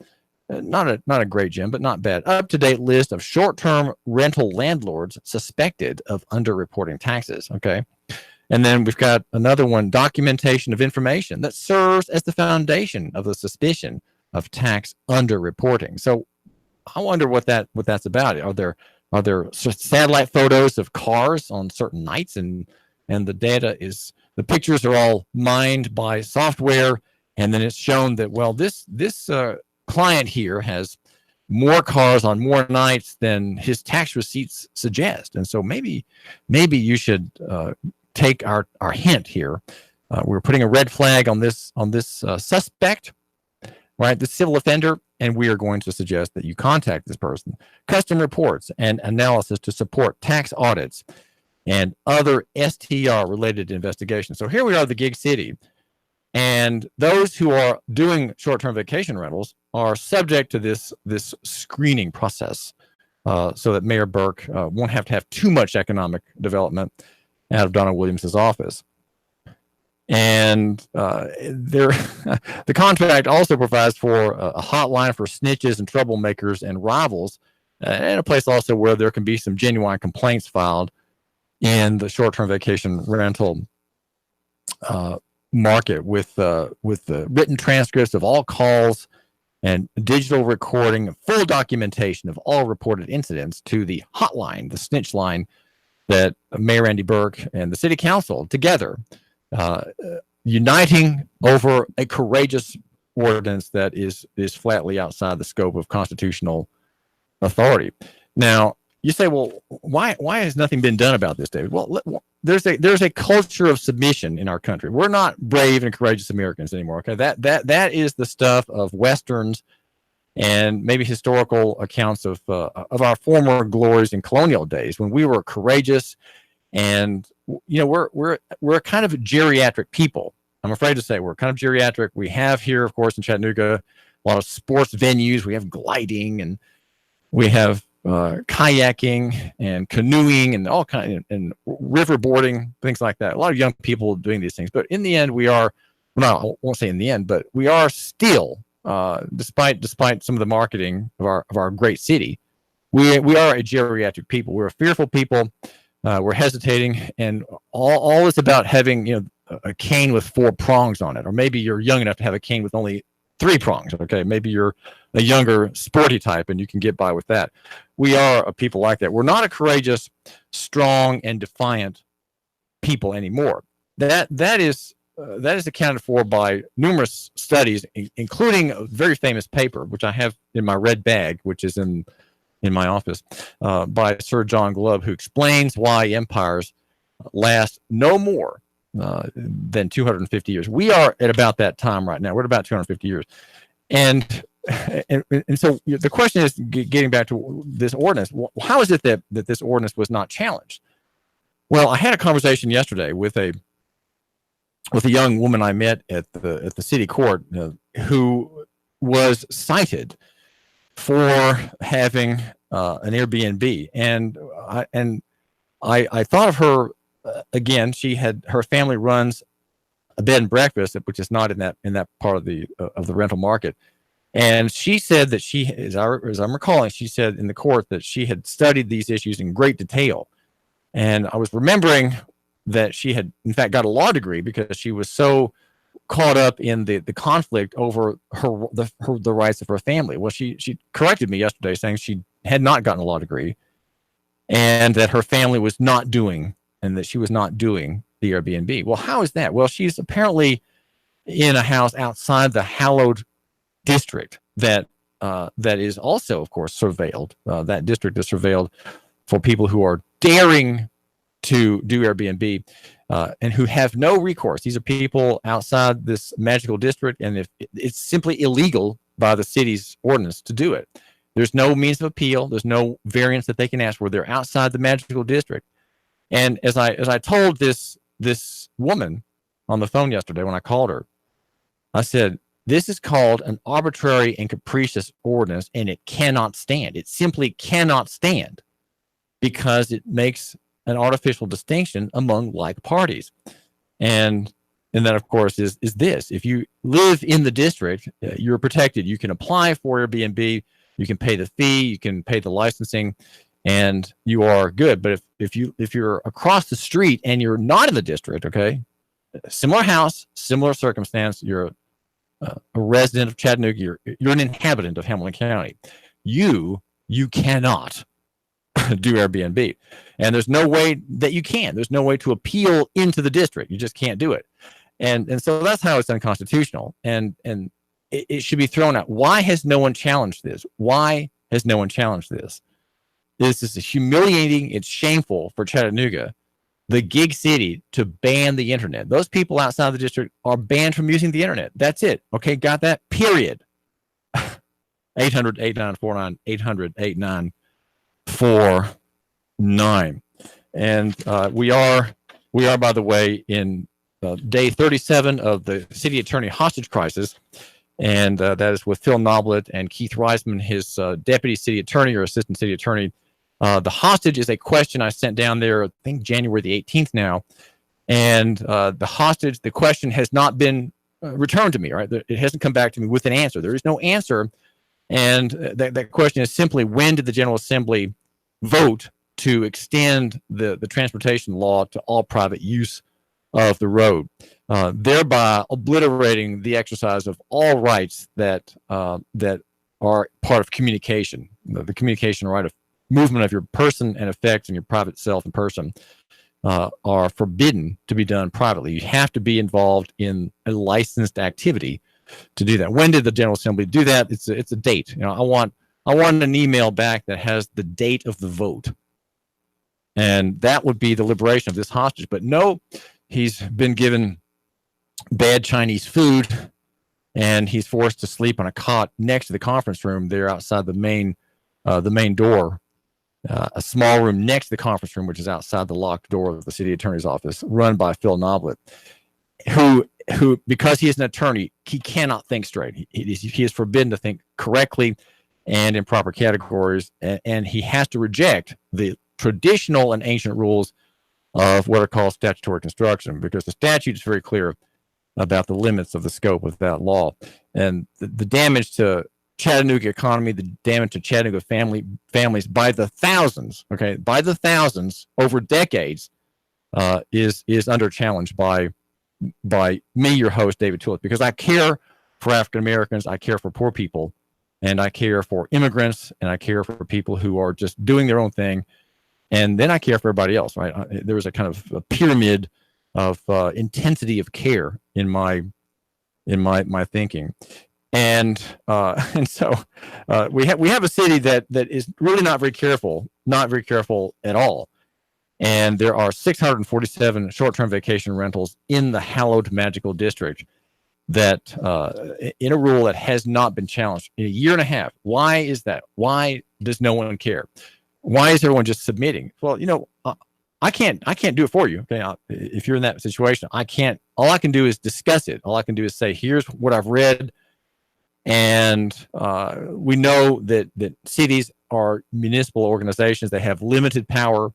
not a great gem, but not bad. Up-to-date list of short-term rental landlords suspected of underreporting taxes. Okay. And then we've got another one, documentation of information that serves as the foundation of the suspicion of tax underreporting. So I wonder what that's about. Are there satellite photos of cars on certain nights, and the pictures are all mined by software, and then it's shown that, well, this client here has more cars on more nights than his tax receipts suggest, and so maybe you should take our hint here. We're putting a red flag on this suspect, right? The civil offender. And we are going to suggest that you contact this person. Custom reports and analysis to support tax audits and other STR-related investigations. So here we are, the gig city. And those who are doing short-term vacation rentals are subject to this screening process so that Mayor Burke won't have to have too much economic development out of Donna Williams's office. And the contract also provides for a hotline for snitches and troublemakers and rivals, and a place also where there can be some genuine complaints filed in the short-term vacation rental market with the written transcripts of all calls and digital recording, full documentation of all reported incidents to the hotline, the snitch line that Mayor Andy Burke and the City Council together uniting over a courageous ordinance that is flatly outside the scope of constitutional authority. Now, you say, well, why has nothing been done about this, David? Well, there's a culture of submission in our country. We're not brave and courageous Americans anymore. Okay, that is the stuff of Westerns and maybe historical accounts of our former glories in colonial days when we were courageous. And we're kind of geriatric people. I'm afraid to say we're kind of geriatric. We have here, of course, in Chattanooga, a lot of sports venues. We have gliding, and we have kayaking and canoeing and all kind and river boarding, things like that. A lot of young people doing these things. But in the end, I won't say in the end, but we are still, despite some of the marketing of our great city, we are a geriatric people. We're a fearful people. we're hesitating, and all is about having a cane with 4 prongs on it, or maybe you're young enough to have a cane with only 3 prongs. Okay, maybe you're a younger, sporty type, and you can get by with that. We are a people like that. We're not a courageous, strong, and defiant people anymore. That is accounted for by numerous studies, including a very famous paper, which I have in my red bag, which is in my office, by Sir John Glubb, who explains why empires last no more than 250 years. We are at about that time right now. We're at about 250 years. And so the question is, getting back to this ordinance, how is it that this ordinance was not challenged? Well, I had a conversation yesterday with a young woman I met at the city court who was cited for having an Airbnb, and I thought of her again. Her family runs a bed and breakfast, which is not in that part of the rental market. And she said that as I'm recalling, she said in the court that she had studied these issues in great detail. And I was remembering that she had, in fact, got a law degree because she was so caught up in the conflict over the rights of her family. Well, she corrected me yesterday, saying she had not gotten a law degree, and that her family was not doing, and that she was not doing the Airbnb. Well, how is that? Well, she's apparently in a house outside the hallowed district that is also, of course, surveilled. That district is surveilled for people who are daring to do Airbnb and who have no recourse. These are people outside this magical district, and if it's simply illegal by the city's ordinance to do it. There's no means of appeal. There's no variance that they can ask for. They're outside the magical district. And as I told this woman on the phone yesterday when I called her, I said, this is called an arbitrary and capricious ordinance, and it cannot stand. It simply cannot stand because it makes an artificial distinction among like parties. And that, of course, is this. If you live in the district, you're protected. You can apply for Airbnb. You can pay the fee. You can pay the licensing, and you are good. But if you're across the street and you're not in the district, okay, similar house, similar circumstance, you're a resident of Chattanooga, you're an inhabitant of Hamilton County, you cannot do Airbnb. And there's no way that you can. There's no way to appeal into the district. You just can't do it. And so that's how it's unconstitutional. And it should be thrown out. Why has no one challenged this? Why has no one challenged this? This is humiliating. It's shameful for Chattanooga, the gig city, to ban the internet. Those people outside the district are banned from using the internet. That's it. Okay, got that? Period. 800-8949, 800-8949. And we are, by the way, in day 37 of the city attorney hostage crisis. And that is with Phil Noblet and Keith Reisman, his deputy city attorney or assistant city attorney. The hostage is a question I sent down there, I think January the 18th now. And the question has not been returned to me, right? It hasn't come back to me with an answer. There is no answer. And that question is simply, when did the General Assembly vote to extend the transportation law to all private use of the road, thereby obliterating the exercise of all rights that are part of communication, the communication right of movement of your person and effects and your private self and person are forbidden to be done privately. You have to be involved in a licensed activity to do that. When did the General Assembly do that? It's a date. I want an email back that has the date of the vote, and that would be the liberation of this hostage. But no, he's been given bad Chinese food, and he's forced to sleep on a cot next to the conference room there outside the main door. A small room next to the conference room, which is outside the locked door of the city attorney's office, run by Phil Noblet, who because he is an attorney, he cannot think straight. He is forbidden to think correctly and in proper categories, and he has to reject the traditional and ancient rules of what are called statutory construction, because the statute is very clear about the limits of the scope of that law. And the damage to Chattanooga economy, the damage to Chattanooga families by the thousands, over decades, is under challenge by me, your host, David Tulip, because I care for African Americans, I care for poor people, and I care for immigrants, and I care for people who are just doing their own thing, and then I care for everybody else. Right? There was a kind of a pyramid of intensity of care in my thinking. And so we have a city that is really not very careful at all. And there are 647 short-term vacation rentals in the hallowed magical district that in a rule that has not been challenged in a year and a half. Why is that? Why does no one care? Why is everyone just submitting? Well, I can't do it for you. Okay, if you're in that situation, I can't. All I can do is discuss it. All I can do is say, here's what I've read. And we know that cities are municipal organizations. They have limited power.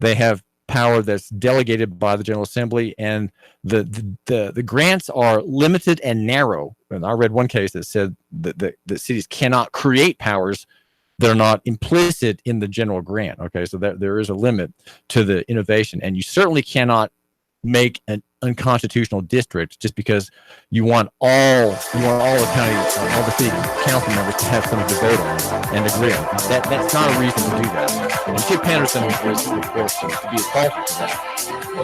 They have power that's delegated by the General Assembly, and the grants are limited and narrow. And I read one case that said that cities cannot create powers that are not implicit in the general grant. Okay, so there is a limit to the innovation, and you certainly cannot make an unconstitutional district just because you want all the county, all the city council members to have something to vote on and agree on. That's not a reason to do that. And Chip Patterson was, of course, to be a culprit for that.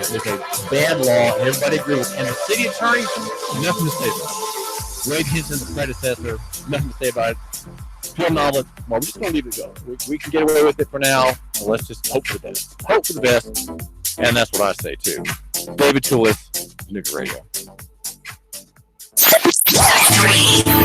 There's a bad law, and everybody agrees. And the city attorney, nothing to say about it. Wade Hinton, the predecessor, nothing to say about it. Phil Nolan, well, we're just going to leave it go. We can get away with it for now. Well, let's just hope for the best. Hope for the best. And that's what I say, too. David Tulip, Nooga Radio. 3, 2,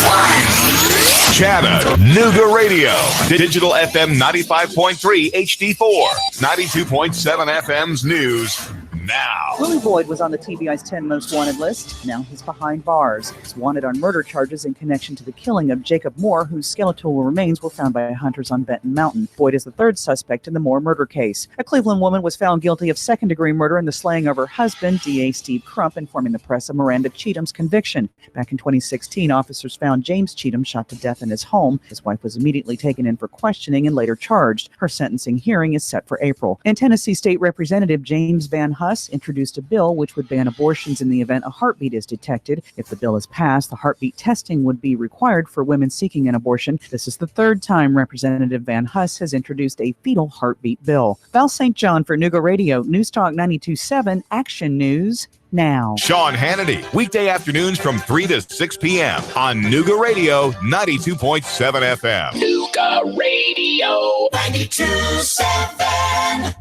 1. Chattanooga Radio. Digital FM 95.3 HD4. 92.7 FM's news. Now. Willie Boyd was on the TBI's 10 most wanted list. Now he's behind bars. He's wanted on murder charges in connection to the killing of Jacob Moore, whose skeletal remains were found by hunters on Benton Mountain. Boyd is the third suspect in the Moore murder case. A Cleveland woman was found guilty of second-degree murder in the slaying of her husband, DA Steve Crump, informing the press of Miranda Cheatham's conviction. Back in 2016, officers found James Cheatham shot to death in his home. His wife was immediately taken in for questioning and later charged. Her sentencing hearing is set for April. And Tennessee State Representative James Van Huss introduced a bill which would ban abortions in the event a heartbeat is detected. If the bill is passed, the heartbeat testing would be required for women seeking an abortion. This is the third time Representative Van Huss has introduced a fetal heartbeat bill. Val St. John for Nooga Radio, News Talk 92.7, Action News Now. Sean Hannity, weekday afternoons from 3 to 6 p.m. on Nooga Radio 92.7 FM. Nooga Radio 92.7.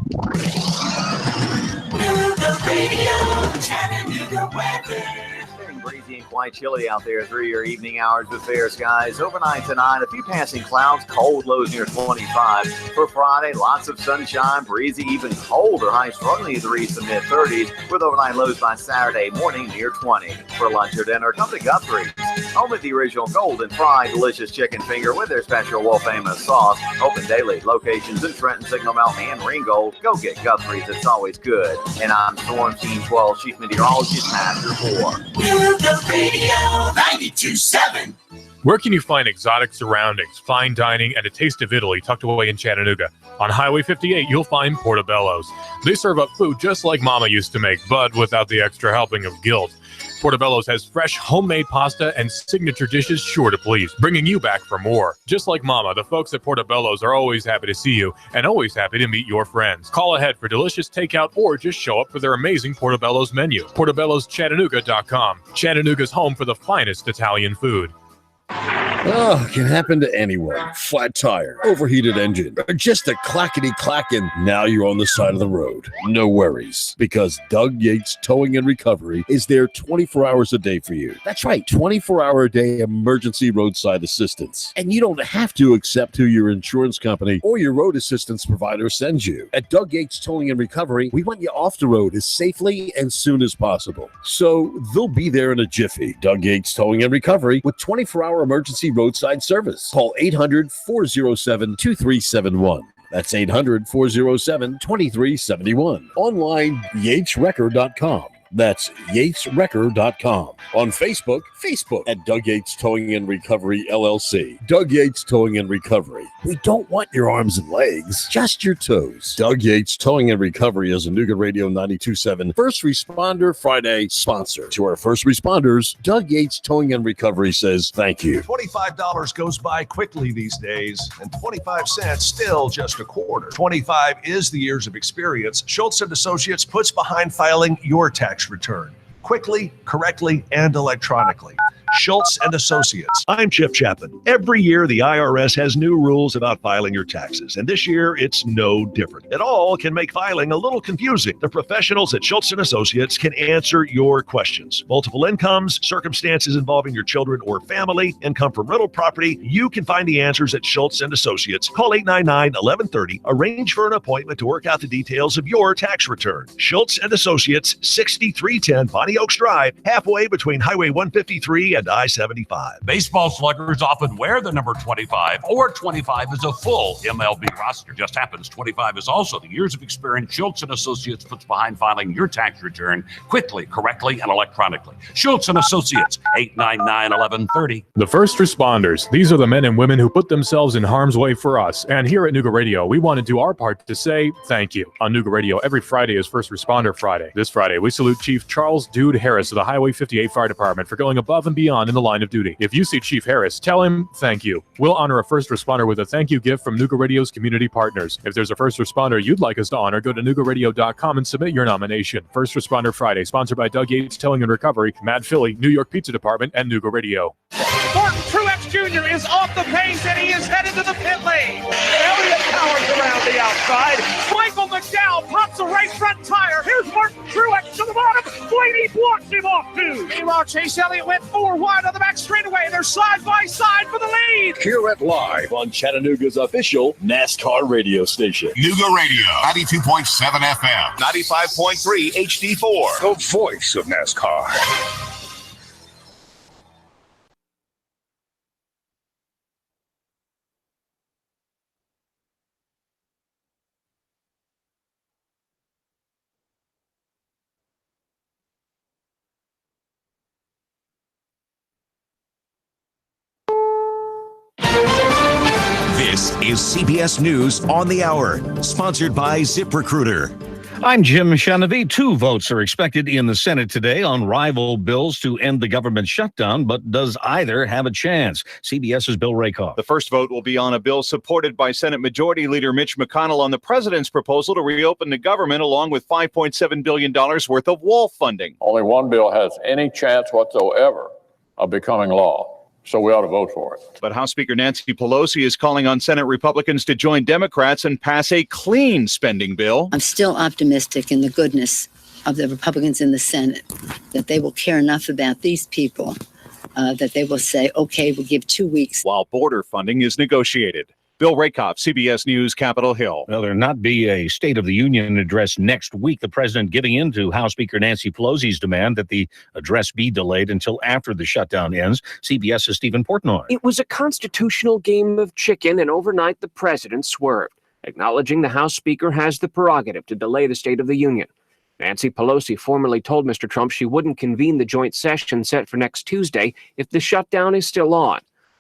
Nooga Radio, Chattanooga weather. Getting breezy and quite chilly out there through your evening hours with fair skies. Overnight tonight, a few passing clouds, cold lows near 25. For Friday, lots of sunshine, breezy, even colder highs struggling to reach the mid-30s, with overnight lows by Saturday morning near 20. For lunch or dinner, come to Guthrie's. Home with the original golden fried delicious chicken finger with their special Wolfe famous sauce. Open daily. Locations in Trenton, Signal Mountain, and Ringgold. Go get Guthrie's. It's always good. And I'm Storm Team 12 Chief Meteorologist Master 4. Nooga Radio 92.7. Where can you find exotic surroundings, fine dining, and a taste of Italy tucked away in Chattanooga? On Highway 58, you'll find Portobello's. They serve up food just like Mama used to make, but without the extra helping of guilt. Portobello's has fresh homemade pasta and signature dishes sure to please, bringing you back for more. Just like Mama, the folks at Portobello's are always happy to see you and always happy to meet your friends. Call ahead for delicious takeout or just show up for their amazing Portobello's menu. Portobello'sChattanooga.com. Chattanooga's home for the finest Italian food. Oh, it can happen to anyone. Flat tire, overheated engine, or just a clackety-clack and now you're on the side of the road. No worries, because Doug Yates Towing and Recovery is there 24 hours a day for you. That's right, 24-hour-a-day emergency roadside assistance. And you don't have to accept who your insurance company or your road assistance provider sends you. At Doug Yates Towing and Recovery, we want you off the road as safely and soon as possible. So they'll be there in a jiffy. Doug Yates Towing and Recovery with 24-hour emergency roadside service. Call 800-407-2371. That's 800-407-2371. Online, yatesrecord.com. That's yateswrecker.com. On Facebook at Doug Yates Towing and Recovery LLC. Doug Yates Towing and Recovery. We don't want your arms and legs, just your toes. Doug Yates Towing and Recovery is a Nougat Radio 92.7 First Responder Friday sponsor. To our first responders, Doug Yates Towing and Recovery says thank you. $25 goes by quickly these days, and 25 cents still just a quarter. 25 is the years of experience Schultz & Associates puts behind filing your tax return quickly, correctly, and electronically. Schultz & Associates. I'm Chip Chapman. Every year, the IRS has new rules about filing your taxes, and this year, it's no different. It all can make filing a little confusing. The professionals at Schultz & Associates can answer your questions. Multiple incomes, circumstances involving your children or family, income from rental property. You can find the answers at Schultz & Associates. Call 899-1130. Arrange for an appointment to work out the details of your tax return. Schultz & Associates, 6310 Bonnie Oaks Drive, halfway between Highway 153 and I-75. Baseball sluggers often wear the number 25, or 25 is a full MLB roster. Just happens 25 is also the years of experience Schultz & Associates puts behind filing your tax return quickly, correctly, and electronically. Schultz & Associates, 899-1130. The first responders. These are the men and women who put themselves in harm's way for us. And here at Nougat Radio, we want to do our part to say thank you. On Nougat Radio, every Friday is First Responder Friday. This Friday, we salute Chief Charles Dude Harris of the Highway 58 Fire Department for going above and beyond in the line of duty. If you see Chief Harris, tell him thank you. We'll honor a first responder with a thank you gift from Nougat Radio's community partners. If there's a first responder you'd like us to honor, go to nougatradio.com and submit your nomination. First Responder Friday, sponsored by Doug Yates Towing and Recovery, Mad Philly, New York Pizza Department, and Nougat Radio. Martin Truex Jr. is off the pace and he is headed to the pit lane. Elliott powers around the outside. Michael McDowell pops a right front tire. Here's Martin Truex to the bottom. Blaney blocks him off too. Meanwhile, Chase Elliott went 4 wide on the back straightaway. They're side by side for the lead. Hear it live on Chattanooga's official NASCAR radio station. Nougat Radio, 92.7 FM, 95.3 HD4. The voice of NASCAR. This is CBS News on the Hour, sponsored by ZipRecruiter. I'm Jim Shanavi. 2 votes are expected in the Senate today on rival bills to end the government shutdown, but does either have a chance? CBS's Bill Rakoff. The first vote will be on a bill supported by Senate Majority Leader Mitch McConnell on the president's proposal to reopen the government, along with $5.7 billion worth of Wolfe funding. Only one bill has any chance whatsoever of becoming law. So we ought to vote for it. But House Speaker Nancy Pelosi is calling on Senate Republicans to join Democrats and pass a clean spending bill. I'm still optimistic in the goodness of the Republicans in the Senate, that they will care enough about these people that they will say, okay, we'll give 2 weeks. While border funding is negotiated. Bill Rakoff, CBS News, Capitol Hill. Well, there'll not be a State of the Union address next week. The president giving in to House Speaker Nancy Pelosi's demand that the address be delayed until after the shutdown ends. CBS's Stephen Portnoy. It was a constitutional game of chicken, and overnight the president swerved, acknowledging the House Speaker has the prerogative to delay the State of the Union. Nancy Pelosi formally told Mr. Trump she wouldn't convene the joint session set for next Tuesday if the shutdown is still on.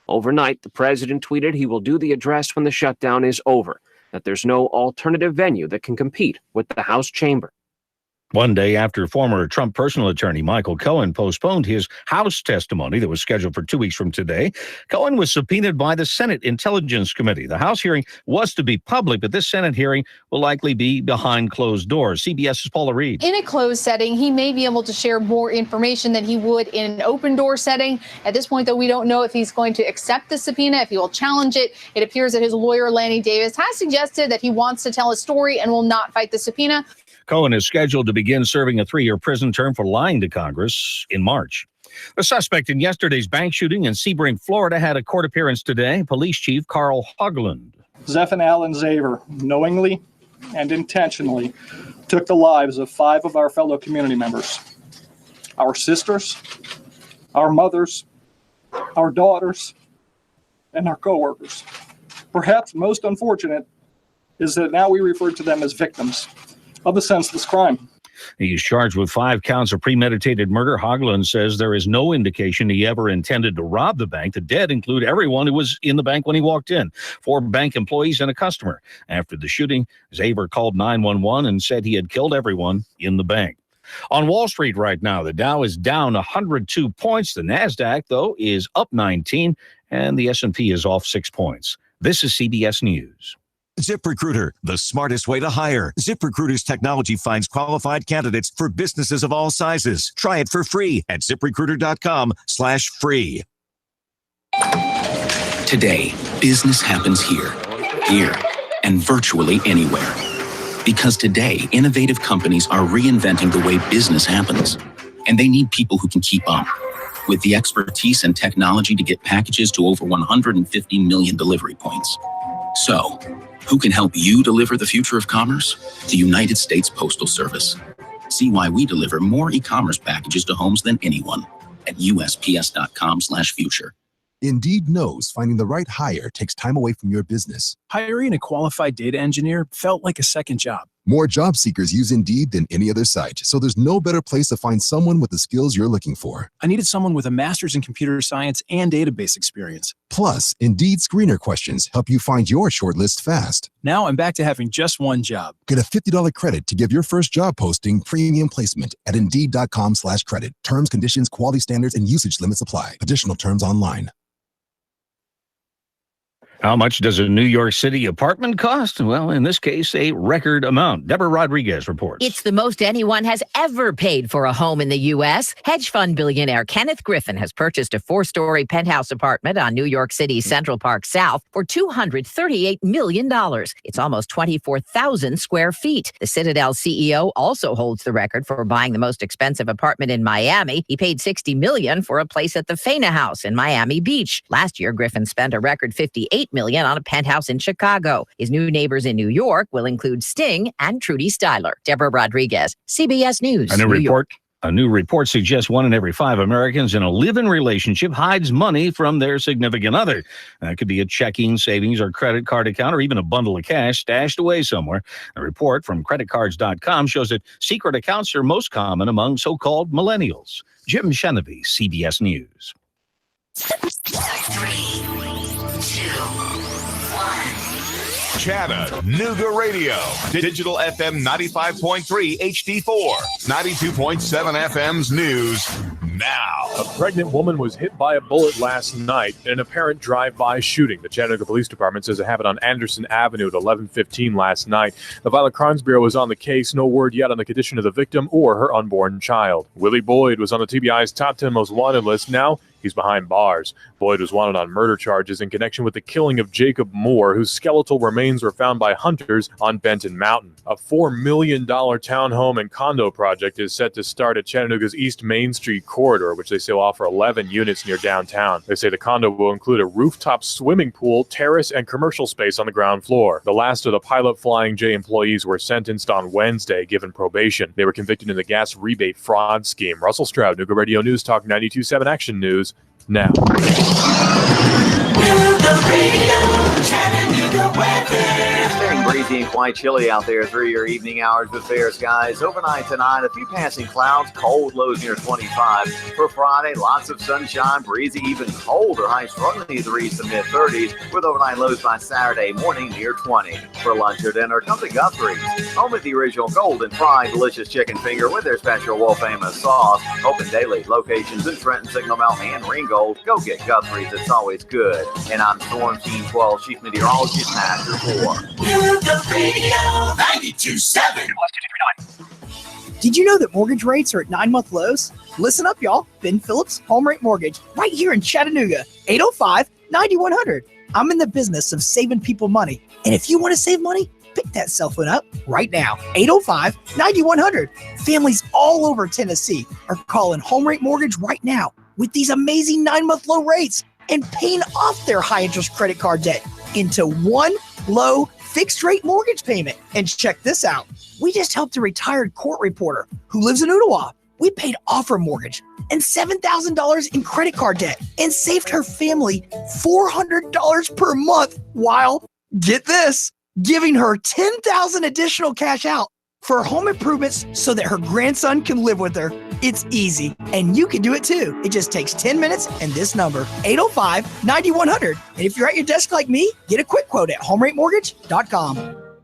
Overnight, the president tweeted he will do the address when the shutdown is over, that there's no alternative venue that can compete with the House chamber. One day after former Trump personal attorney Michael Cohen postponed his House testimony that was scheduled for 2 weeks from today, Cohen was subpoenaed by the Senate Intelligence Committee. The House hearing was to be public, but this Senate hearing will likely be behind closed doors. CBS's Paula Reed. In a closed setting, he may be able to share more information than he would in an open door setting. At this point, though, we don't know if he's going to accept the subpoena, if he will challenge it. It appears that his lawyer, Lanny Davis, has suggested that he wants to tell his story and will not fight the subpoena. Cohen is scheduled to begin serving a 3-year prison term for lying to Congress in March. The suspect in yesterday's bank shooting in Sebring, Florida, had a court appearance today. Police Chief Carl Hogland. Zephan Allen Zaver knowingly and intentionally took the lives of 5 of our fellow community members, our sisters, our mothers, our daughters, and our coworkers. Perhaps most unfortunate is that now we refer to them as victims of a senseless crime. He's charged with 5 counts of premeditated murder. Hoagland says there is no indication he ever intended to rob the bank. The dead include everyone who was in the bank when he walked in, 4 bank employees and a customer. After the shooting, Zaver called 911 and said he had killed everyone in the bank. On Wall Street right now, the Dow is down 102 points. The NASDAQ, though, is up 19, and the S&P is off 6 points. This is CBS News. ZipRecruiter, the smartest way to hire. ZipRecruiter's technology finds qualified candidates for businesses of all sizes. Try it for free at ZipRecruiter.com/free. Today, business happens here, and virtually anywhere. Because today, innovative companies are reinventing the way business happens. And they need people who can keep up with the expertise and technology to get packages to over 150 million delivery points. So, who can help you deliver the future of commerce? The United States Postal Service. See why we deliver more e-commerce packages to homes than anyone at USPS.com/future. Indeed knows finding the right hire takes time away from your business. Hiring a qualified data engineer felt like a second job. More job seekers use Indeed than any other site, so there's no better place to find someone with the skills you're looking for. I needed someone with a master's in computer science and database experience. Plus, Indeed screener questions help you find your shortlist fast. Now I'm back to having just one job. Get a $50 credit to give your first job posting premium placement at Indeed.com/credit. Terms, conditions, quality standards, and usage limits apply. Additional terms online. How much does a New York City apartment cost? Well, in this case, a record amount. Deborah Rodriguez reports. It's the most anyone has ever paid for a home in the U.S. Hedge fund billionaire Kenneth Griffin has purchased a 4-story penthouse apartment on New York City's Central Park South for $238 million. It's almost 24,000 square feet. The Citadel CEO also holds the record for buying the most expensive apartment in Miami. He paid $60 million for a place at the Faina House in Miami Beach. Last year, Griffin spent a record $58 million on a penthouse in Chicago. His new neighbors in New York will include Sting and Trudy Styler. Deborah Rodriguez, CBS News. A new report suggests 1 in every 5 Americans in a live-in relationship hides money from their significant other. That could be a checking, savings, or credit card account, or even a bundle of cash stashed away somewhere. A report from creditcards.com shows that secret accounts are most common among so-called millennials. Jim Chenevy, CBS News. 3, 2, 1. Chattanooga Radio. Digital FM 95.3 HD4. 92.7 FM's news now. A pregnant woman was hit by a bullet last night in an apparent drive-by shooting. The Chattanooga Police Department says it happened on Anderson Avenue at 11:15 last night. The Violent Crimes Bureau was on the case. No word yet on the condition of the victim or her unborn child. Willie Boyd was on the TBI's top 10 most wanted list. Now he's behind bars. Boyd was wanted on murder charges in connection with the killing of Jacob Moore, whose skeletal remains were found by hunters on Benton Mountain. A $4 million townhome and condo project is set to start at Chattanooga's East Main Street corridor, which they say will offer 11 units near downtown. They say the condo will include a rooftop swimming pool, terrace, and commercial space on the ground floor. The last of the Pilot Flying J employees were sentenced on Wednesday, given probation. They were convicted in the gas rebate fraud scheme. Russell Stroud, Nooga Radio News Talk 92.7 Action News. Now. It's staying breezy and quite chilly out there through your evening hours with fair skies. Overnight tonight, a few passing clouds, cold lows near 25. For Friday, lots of sunshine, breezy, even colder. Highs struggling to reach the mid-30s with overnight lows by Saturday morning near 20. For lunch or dinner, come to Guthrie's. Home with the original golden fried delicious chicken finger with their special Wolfe famous sauce. Open daily. Locations in Trenton, Signal Mountain, and Ringgold. Go get Guthrie's. It's always good. And I'm Storm Team 12 Chief Meteorologist Matt Report. Nooga Radio 92.7. Did you know that mortgage rates are at 9-month lows? Listen up, y'all. Ben Phillips, Home Rate Mortgage, right here in Chattanooga, 805-9100. I'm in the business of saving people money. And if you want to save money, pick that cell phone up right now, 805-9100. Families all over Tennessee are calling Home Rate Mortgage right now with these amazing 9-month low rates and paying off their high-interest credit card debt into one low fixed-rate mortgage payment. And check this out. We just helped a retired court reporter who lives in Ottawa. We paid off her mortgage and $7,000 in credit card debt and saved her family $400 per month while, get this, giving her $10,000 additional cash out For home improvements so that her grandson can live with her, it's easy, and you can do it too. It just takes 10 minutes and this number, 805-9100. And if you're at your desk like me, get a quick quote at homeratemortgage.com.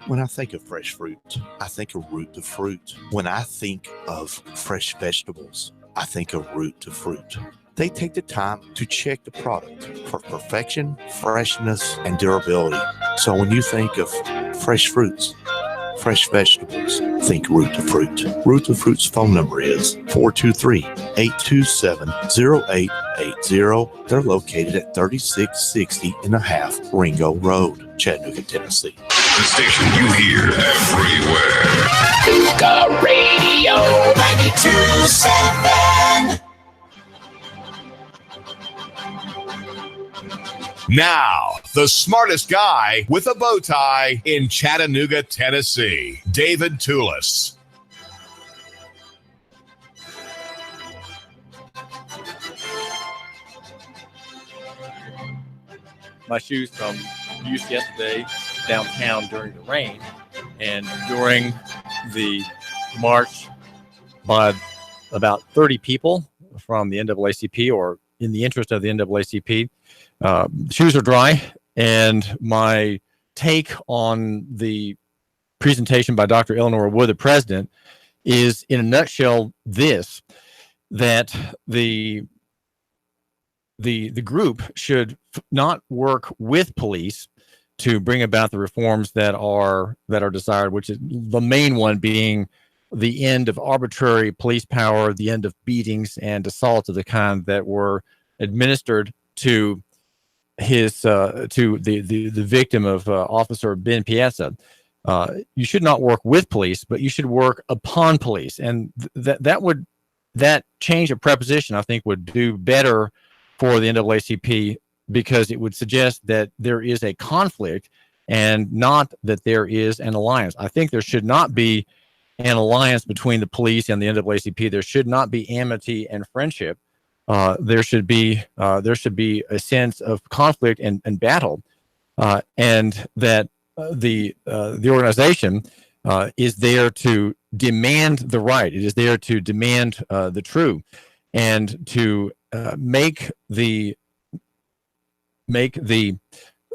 When I think of fresh fruit, I think of root to fruit. When I think of fresh vegetables, I think of root to fruit. They take the time to check the product for perfection, freshness, and durability. So when you think of fresh fruits, fresh vegetables, think Root to Fruit. Root to Fruit's phone number is 423-827-0880. They're located at 3660 and a half Ringo Road, Chattanooga, Tennessee. The station you hear everywhere. Cougar Radio 92.7. Now, the smartest guy with a bow tie in Chattanooga, Tennessee, David Toulis. My shoes from use yesterday downtown during the rain, and during the march by about 30 people from the NAACP, or in the interest of the NAACP. Shoes are dry, and my take on the presentation by Dr. Eleanor Wood, the president, is in a nutshell this: that the group should not work with police to bring about the reforms that are desired, which is the main one being the end of arbitrary police power, the end of beatings and assaults of the kind that were administered to the victim of Officer Ben Piazza. You should not work with police, but you should work upon police, and that change of preposition, I think, would do better for the NAACP, because it would suggest that there is a conflict and not that there is an alliance. I think there should not be an alliance between the police and the NAACP. There should not be amity and friendship. There should be a sense of conflict and battle, and that the organization is there to demand the right. It is there to demand the true, and to make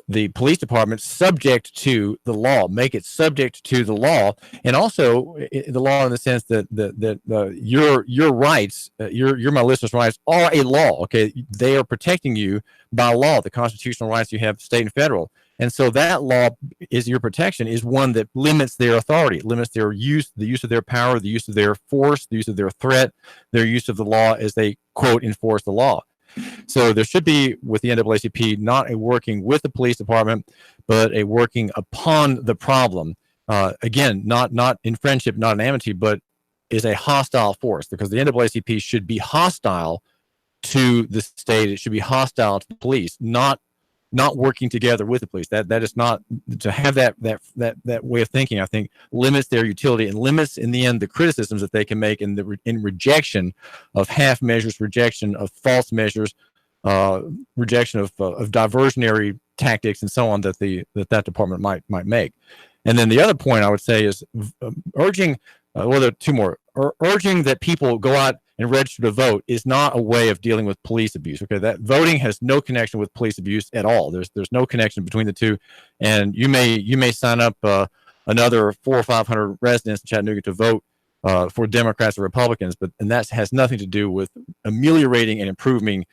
the police department subject to the law, make it subject to the law, and also the law in the sense that your rights, your my listeners' rights are a law. Okay, they are protecting you by law, the constitutional rights you have, state and federal, and so that law is your protection is one that limits their authority, limits their use, the use of their power, the use of their force, the use of their threat, their use of the law as they quote enforce the law. So there should be, with the NAACP, not a working with the police department, but a working upon the problem. Again, not in friendship, not in amity, but is a hostile force, because the NAACP should be hostile to the state. It should be hostile to the police, not working together with the police. That is not to have that way of thinking. I think limits their utility and limits, in the end, the criticisms that they can make in rejection of half measures, rejection of false measures, rejection of diversionary tactics, and so on that that department might make. And then the other point I would say is urging. There are two more. Urging that people go out and register to vote is not a way of dealing with police abuse. Okay, that voting has no connection with police abuse at all. There's no connection between the two, and you may sign up another 400 or 500 residents in Chattanooga to vote for Democrats or Republicans, and that has nothing to do with ameliorating and improving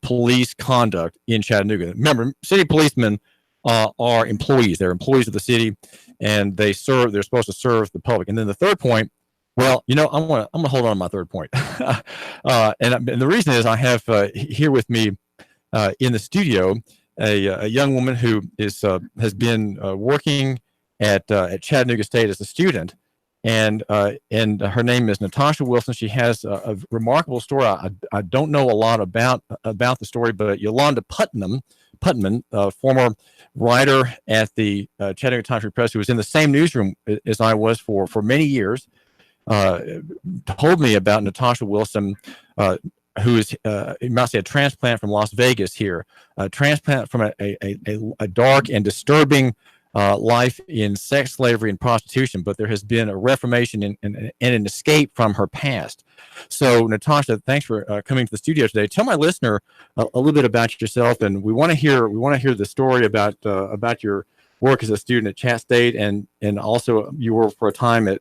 police conduct in Chattanooga. Remember, city policemen are employees. They're employees of the city, and they're supposed to serve the public. And then the third point. Well, I'm gonna hold on to my third point, and the reason is I have here with me in the studio a young woman who has been working at Chattanooga State as a student, and her name is Natasha Wilson. She has a remarkable story. I don't know a lot about the story, but Yolanda Putnam, former writer at the Chattanooga Times Press, who was in the same newsroom as I was for many years. Told me about Natasha Wilson, who is, you might say, a transplant from Las Vegas here, a transplant from a dark and disturbing life in sex slavery and prostitution, but there has been a reformation and an escape from her past. So, Natasha, thanks for coming to the studio today. Tell my listener a little bit about yourself, and we want to hear the story about your work as a student at Chat State, and also you worked for a time at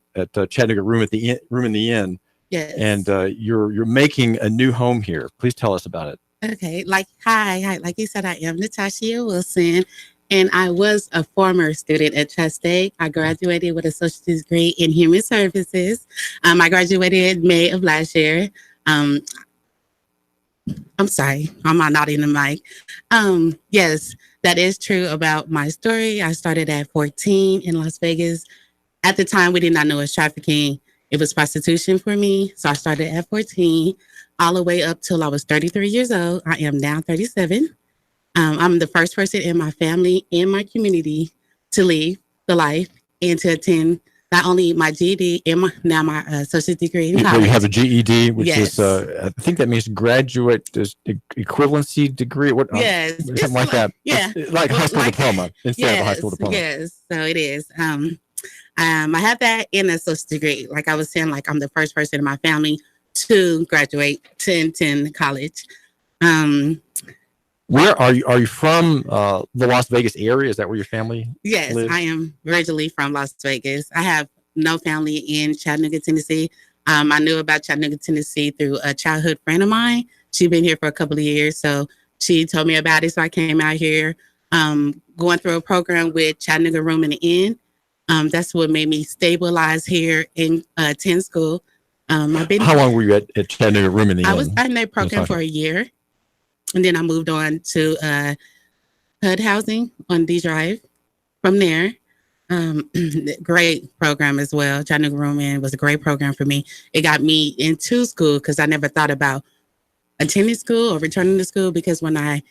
Chattanooga Room in the Inn. Yes. And you're making a new home here. Please tell us about it. Okay. Hi. Like you said, I am Natasha Wilson, and I was a former student at Chat State. I graduated with a associate's degree in human services. I graduated May of last year. I'm sorry, I'm not in the mic. Yes, that is true about my story. I started at 14 in Las Vegas. At the time, we did not know it was trafficking. It was prostitution for me. So I started at 14 all the way up till I was 33 years old. I am now 37. I'm the first person in my family and my community to leave the life and to attend not only my GED and my associate degree in college. You have a GED, which Yes. is, I think that means graduate equivalency degree. What? Yes. Something like that. Yeah. It's like high school diploma instead of a high school diploma. Yes, so it is. I have that in a associate degree. Like I was saying, like I'm the first person in my family to graduate to attend college. Where are you? Are you from the Las Vegas area? Is that where your family Yes, lives? I am originally from Las Vegas. I have no family in Chattanooga, Tennessee. I knew about Chattanooga, Tennessee through a childhood friend of mine. She'd been here for a couple of years, so she told me about it. So I came out here, going through a program with Chattanooga Room in the Inn. That's what made me stabilize here and attend school. I've been. How long were you at Chattanooga Room in the Inn? I was in that program for a year, and then I moved on to HUD housing on D Drive. From there, great program as well. Chattanooga Room in was a great program for me. It got me into school because I never thought about attending school or returning to school, because when I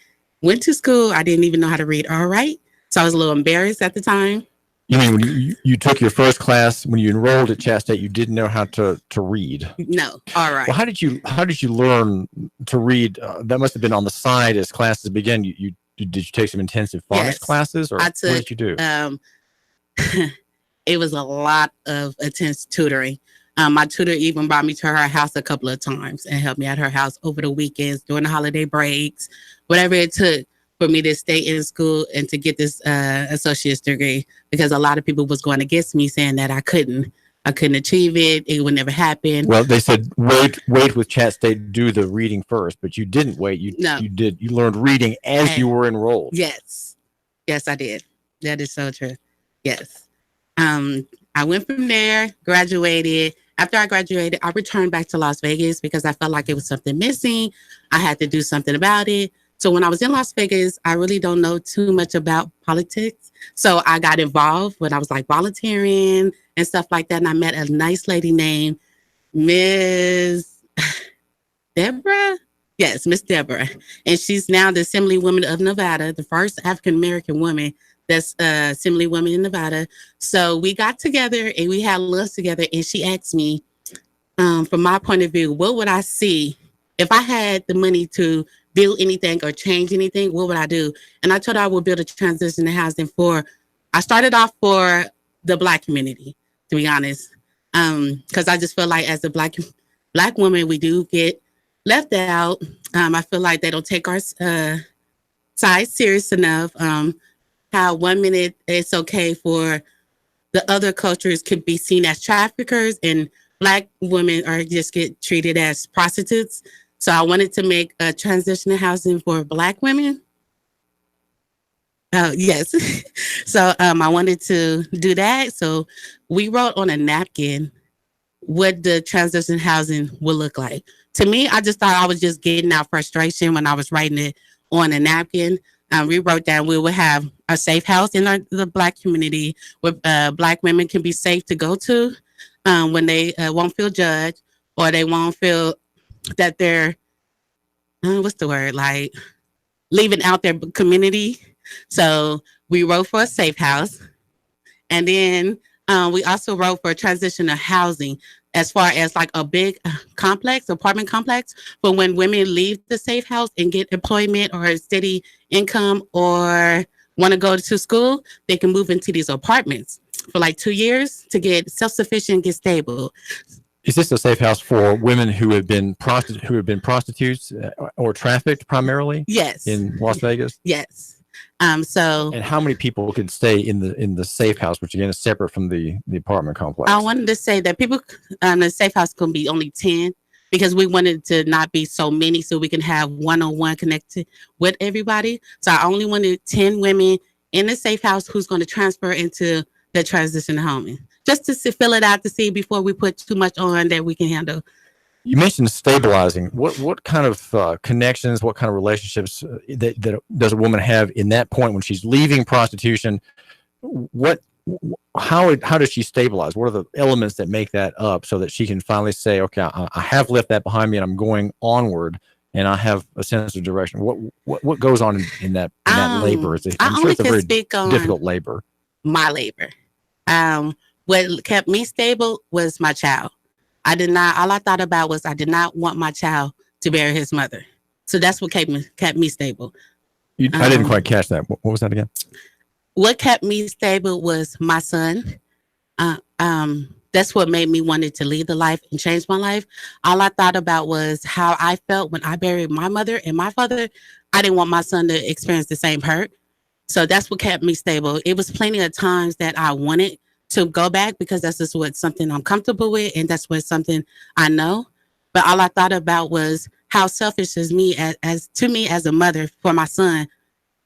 went to school, I didn't even know how to read or write. So I was a little embarrassed at the time. You mean when you took your first class when you enrolled at Chat State, you didn't know how to read? No, all right. Well, how did you learn to read? That must have been on the side as classes began. Did you take some intensive phonics classes, or I took, what did you do? It was a lot of intense tutoring. My tutor even brought me to her house a couple of times and helped me at her house over the weekends, during the holiday breaks, whatever it took for me to stay in school and to get this associate's degree, because a lot of people was going against me, saying that I couldn't achieve it. It would never happen. Well, they said wait with Chat State, do the reading first, but you didn't wait. You learned reading as you were enrolled. Yes, I did. That is so true. Yes. I went from there, graduated. After I graduated, I returned back to Las Vegas because I felt like it was something missing. I had to do something about it. So when I was in Las Vegas, I really don't know too much about politics. So I got involved when I was like volunteering and stuff like that. And I met a nice lady named Miss Deborah. Yes, Miss Deborah. And she's now the Assemblywoman of Nevada, the first African-American woman that's Assemblywoman in Nevada. So we got together and we had lunch together. And she asked me, from my point of view, what would I see if I had the money to build anything or change anything? What would I do? And I told her I would build a transitional housing I started off for the Black community, to be honest. Because I just feel like as a Black woman, we do get left out. I feel like they don't take our side serious enough. How 1 minute it's okay for the other cultures could be seen as traffickers, and Black women are just get treated as prostitutes. So I wanted to make a transitional housing for Black women. Yes. So I wanted to do that. So we wrote on a napkin what the transition housing would look like. To me, I just thought I was just getting out frustration when I was writing it on a napkin. We wrote down we would have a safe house in the Black community where Black women can be safe to go to when they won't feel judged, or they won't feel that they're, like leaving out their community. So we wrote for a safe house. And then we also wrote for transitional housing, as far as like a big apartment complex, for when women leave the safe house and get employment or a steady income, or want to go to school, they can move into these apartments for like 2 years to get self-sufficient, get stable. Is this a safe house for women who have been prostitutes or trafficked primarily? Yes. In Las Vegas? Yes. So. And how many people can stay in the safe house, which again is separate from the apartment complex? I wanted to say that people in the safe house can be only 10 because we wanted to not be so many so we can have one-on-one connected with everybody. So I only wanted 10 women in the safe house who's going to transfer into the transition home. Just to fill it out to see before we put too much on that we can handle. You mentioned stabilizing. What kind of connections, what kind of relationships that does a woman have in that point when she's leaving prostitution? How does she stabilize? What are the elements that make that up so that she can finally say, okay, I have left that behind me and I'm going onward and I have a sense of direction? What goes on in that labor? I'm sure it's a very difficult labor. My labor. What kept me stable was my child. All I thought about was I did not want my child to bury his mother. So that's what kept me stable. I didn't quite catch that. What was that again? What kept me stable was my son. That's what made me wanted to lead the life and change my life. All I thought about was how I felt when I buried my mother and my father. I didn't want my son to experience the same hurt. So that's what kept me stable. It was plenty of times that I wanted to go back because that's just something I'm comfortable with and that's something I know. But all I thought about was how selfish is me as a mother for my son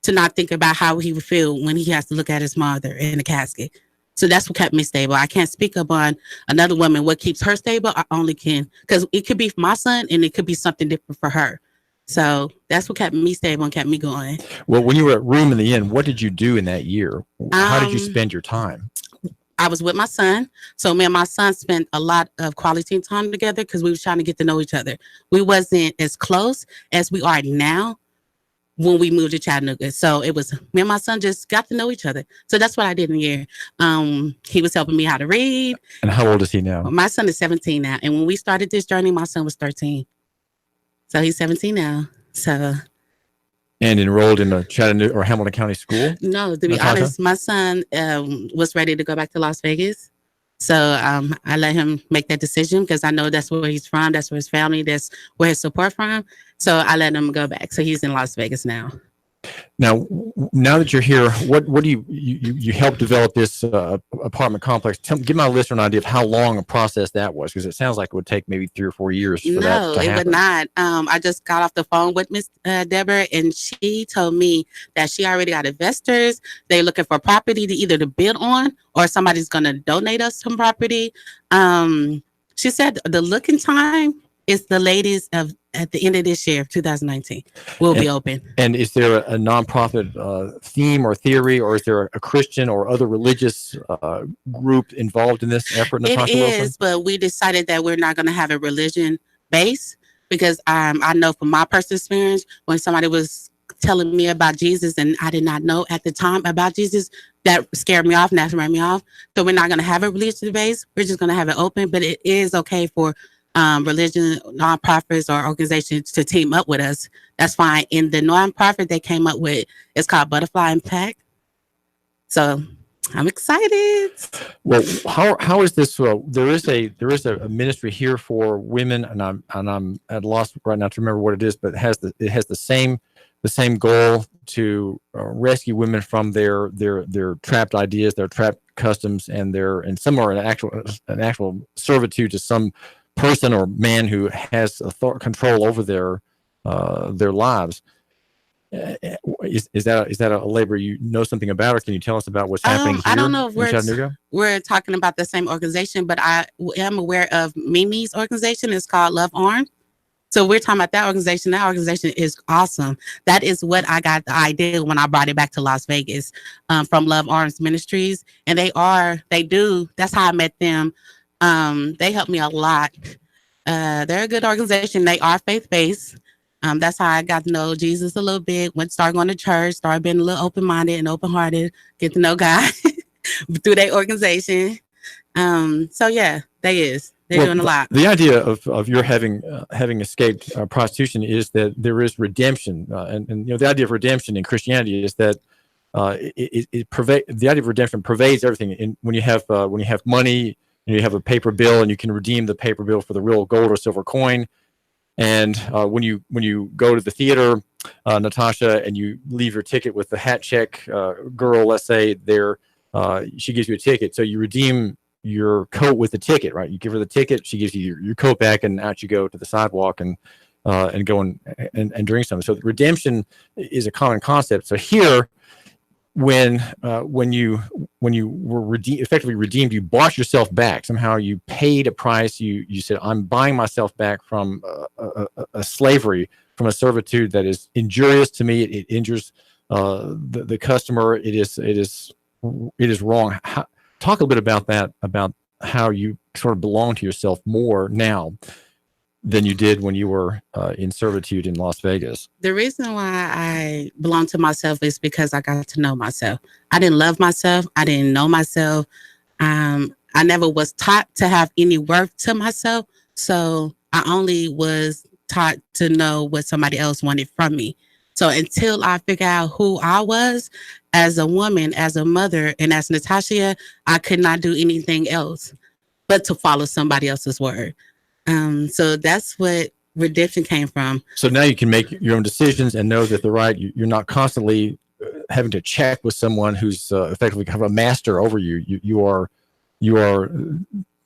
to not think about how he would feel when he has to look at his mother in the casket. So that's what kept me stable. I can't speak upon another woman. What keeps her stable, I only can, because it could be my son and it could be something different for her. So that's what kept me stable and kept me going. Well, when you were at Room in the Inn, what did you do in that year? How did you spend your time? I was with my son. So me and my son spent a lot of quality time together because we were trying to get to know each other. We wasn't as close as we are now when we moved to Chattanooga. So it was me and my son just got to know each other. So that's what I did in the year. He was helping me how to read. And how old is he now? My son is 17 now. And when we started this journey, my son was 13. So he's 17 now. So. And enrolled in a Chattanooga or Hamilton County school? No, to be honest, my son was ready to go back to Las Vegas. So I let him make that decision because I know that's where he's from. That's where his family, that's where his support from. So I let him go back. So he's in Las Vegas now. Now that you're here, what do you help develop this apartment complex? Give my listener an idea of how long a process that was, because it sounds like it would take maybe 3 or 4 years for that to happen. No, it would not. I just got off the phone with Miss Deborah, and she told me that she already got investors. They're looking for property to either to build on or somebody's going to donate us some property. She said the looking time is the latest at the end of this year, 2019, will be open. And is there a nonprofit theme or theory, or is there a Christian or other religious group involved in this effort? It is, but we decided that we're not going to have a religion base because I know from my personal experience, when somebody was telling me about Jesus and I did not know at the time about Jesus, that scared me off and that ran me off. So we're not going to have a religious base. We're just going to have it open, but it is okay for religion, nonprofits or organizations to team up with us. That's fine. In the nonprofit they came up with, it's called Butterfly Impact. So I'm excited. Well, how is this? There is a ministry here for women, and I'm at a loss right now to remember what it is, but it has the same goal to rescue women from their trapped ideas, their trapped customs, and some are an actual servitude to some person or man who has control over their lives. Is that a labor you know something about, or can you tell us about what's happening here? I don't know if in we're talking about the same organization, but I am aware of Mimi's organization. It's called Love Arms. So we're talking about that organization. That organization is awesome. That is what I got the idea when I brought it back to Las Vegas from Love Arms Ministries. And that's how I met them. They helped me a lot. They're a good organization. They are faith-based. That's how I got to know Jesus a little bit. Started going to church, started being a little open-minded and open-hearted, get to know God through their organization. So yeah, they're doing a lot. The idea of your having escaped prostitution is that there is redemption, and the idea of redemption in Christianity is that the idea of redemption pervades everything. And when you have money, you have a paper bill, and you can redeem the paper bill for the real gold or silver coin. And when you go to the theater, Natasha, and you leave your ticket with the hat check girl, let's say, she gives you a ticket. So you redeem your coat with the ticket, right? You give her the ticket, she gives you your coat back, and out you go to the sidewalk and go and drink something. So redemption is a common concept. So here, when you were effectively redeemed, you bought yourself back. Somehow you paid a price. You said, I'm buying myself back from a slavery, from a servitude that is injurious to me. It injures the customer. It is wrong. Talk a little bit about that, about how you sort of belong to yourself more now than you did when you were in servitude in Las Vegas. The reason why I belong to myself is because I got to know myself. I didn't love myself. I didn't know myself. I never was taught to have any worth to myself. So I only was taught to know what somebody else wanted from me. So until I figure out who I was as a woman, as a mother, and as Natasha, I could not do anything else but to follow somebody else's word. So that's what redemption came from. So now you can make your own decisions and know that you're not constantly having to check with someone who's effectively kind of a master over you. You are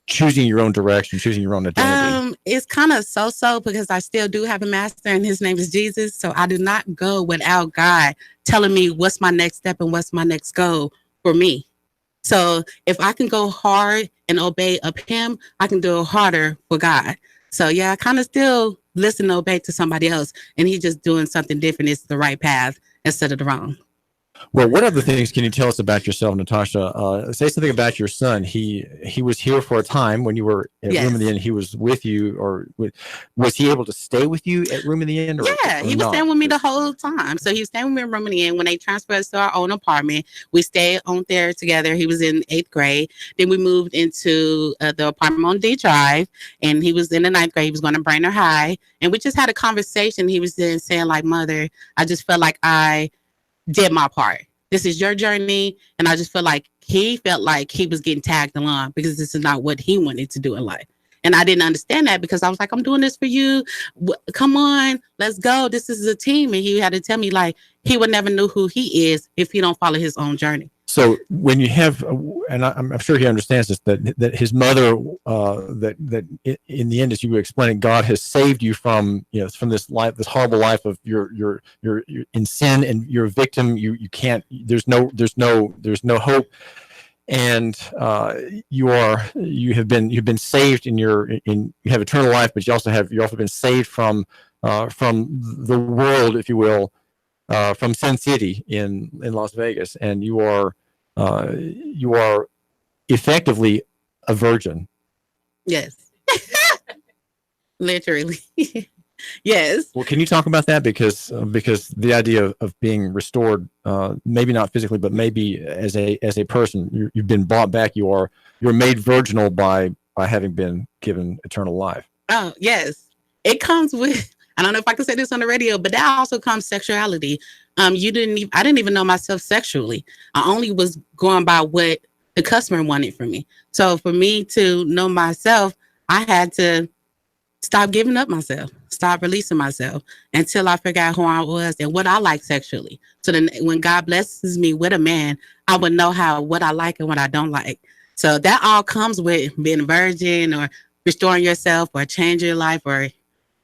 choosing your own direction, choosing your own identity. It's kind of so because I still do have a master, and his name is Jesus. So I do not go without God telling me what's my next step and what's my next goal for me. So if I can go hard and obey of him, I can do it harder for God. So yeah, I kind of still listen and obey to somebody else, and he's just doing something different. It's the right path instead of the wrong. Well, what other things can you tell us about yourself, Natasha? Say something about your son. He was here for a time when you were at Room in the Inn. He was with you, or was he able to stay with you at Room in the Inn? He was staying with me the whole time. So he was staying with me at Room in the Inn. When they transferred us to our own apartment, we stayed on there together. He was in 8th grade. Then we moved into the apartment on D Drive, and he was in the 9th grade. He was going to Brainerd High, and we just had a conversation. He was then saying, like, Mother, I just felt like I did my part. This is your journey. And I just feel like he felt like he was getting tagged along because this is not what he wanted to do in life. And I didn't understand that because I was like, I'm doing this for you. Come on, let's go. This is a team. And he had to tell me, like, he would never know who he is if he don't follow his own journey. So when you have, and I'm sure he understands this, that his mother, that in the end, as you were explaining, God has saved you from this life, this horrible life of you're in sin and you're a victim. You can't. There's no hope, and you have been saved you have eternal life, but you've also been saved from the world, if you will. From Sin City in Las Vegas, and you are effectively a virgin. Yes. Literally. Yes. Well, can you talk about that? Because the idea of being restored, maybe not physically, but maybe as a person, you've been bought back. You're made virginal by having been given eternal life. Oh, yes. It comes with, I don't know if I can say this on the radio, but that also comes sexuality. I didn't even know myself sexually. I only was going by what the customer wanted from me. So for me to know myself, I had to stop giving up myself, stop releasing myself until I figured out who I was and what I like sexually. So then when God blesses me with a man, I would know what I like and what I don't like. So that all comes with being a virgin or restoring yourself or changing your life or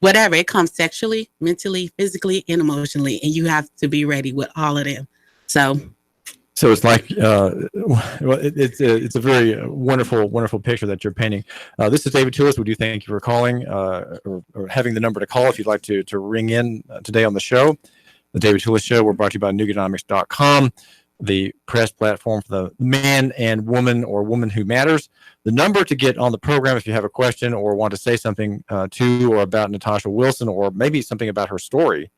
whatever. It comes sexually, mentally, physically, and emotionally, and you have to be ready with all of them. So it's like it's a very wonderful picture that you're painting. This is David Toulis. We do thank you for calling or having the number to call if you'd like to ring in today on the show. The David Toulis Show. We're brought to you by Nuganomics.com, the press platform for the man and woman or woman who matters. The number to get on the program if you have a question or want to say something to or about Natasha Wilson or maybe something about her story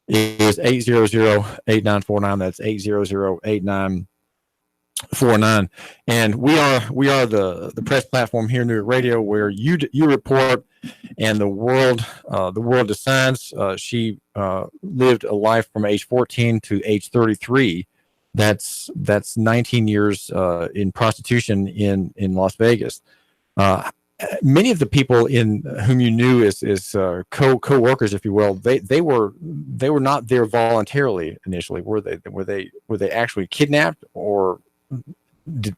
is 800-8949. That's 800-8949. And we are the press platform here in New York Radio where you report and the world decides. She lived a life from age 14 to age 33 That's 19 years in prostitution in Las Vegas. Many of the people in whom you knew as co-workers, if you will, they were not there voluntarily initially. Were they actually kidnapped, or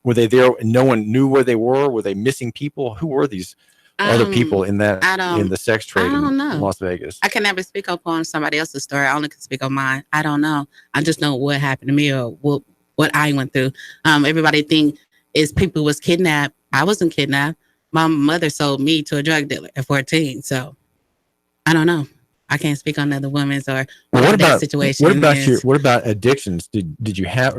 were they there and no one knew where they were? Were they missing people? Who were these other people in the sex trade in Las Vegas? I can never speak upon somebody else's story. I only can speak on mine. I don't know. I just know what happened to me or what I went through. Everybody think is people was kidnapped. I wasn't kidnapped. My mother sold me to a drug dealer at 14. So I don't know. I can't speak on other women's or what about situation. What about addictions? Did you have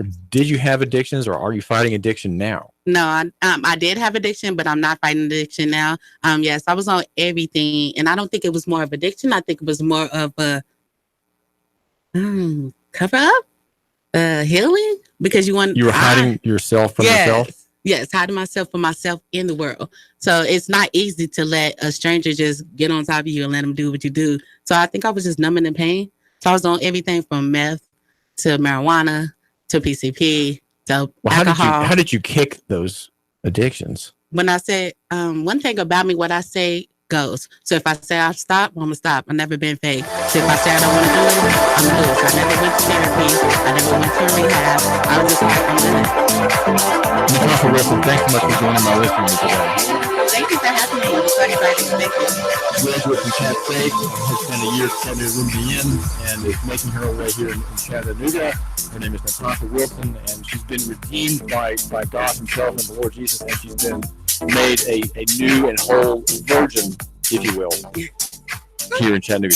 addictions, or are you fighting addiction now? No, I did have addiction, but I'm not fighting addiction now. Yes, I was on everything, and I don't think it was more of addiction. I think it was more of a cover up, healing, because you were hiding yourself from yourself. Yes, hiding myself from myself in the world. So it's not easy to let a stranger just get on top of you and let them do what you do. So I think I was just numbing the pain. So I was on everything from meth to marijuana to PCP to alcohol. How did you kick those addictions? When I say one thing about me, what I say goes. So if I say I'll stop, I'm gonna stop. I've never been fake. So if I say I don't want to do it, I'm gonna do it. So I never went to therapy. I never went to rehab. I was just like, I'm doing it. Natasha Wilson, thanks so much for joining my listeners today. Thank you for having me. I'm so excited to make it. Graduate from Cat State, has spent a year at Chattanooga Inn and is making her way here in Chattanooga. Her name is Natasha Wilson, and she's been redeemed by God Himself and the Lord Jesus, and she's been made a new and whole virgin, if you will, here in Chattanooga.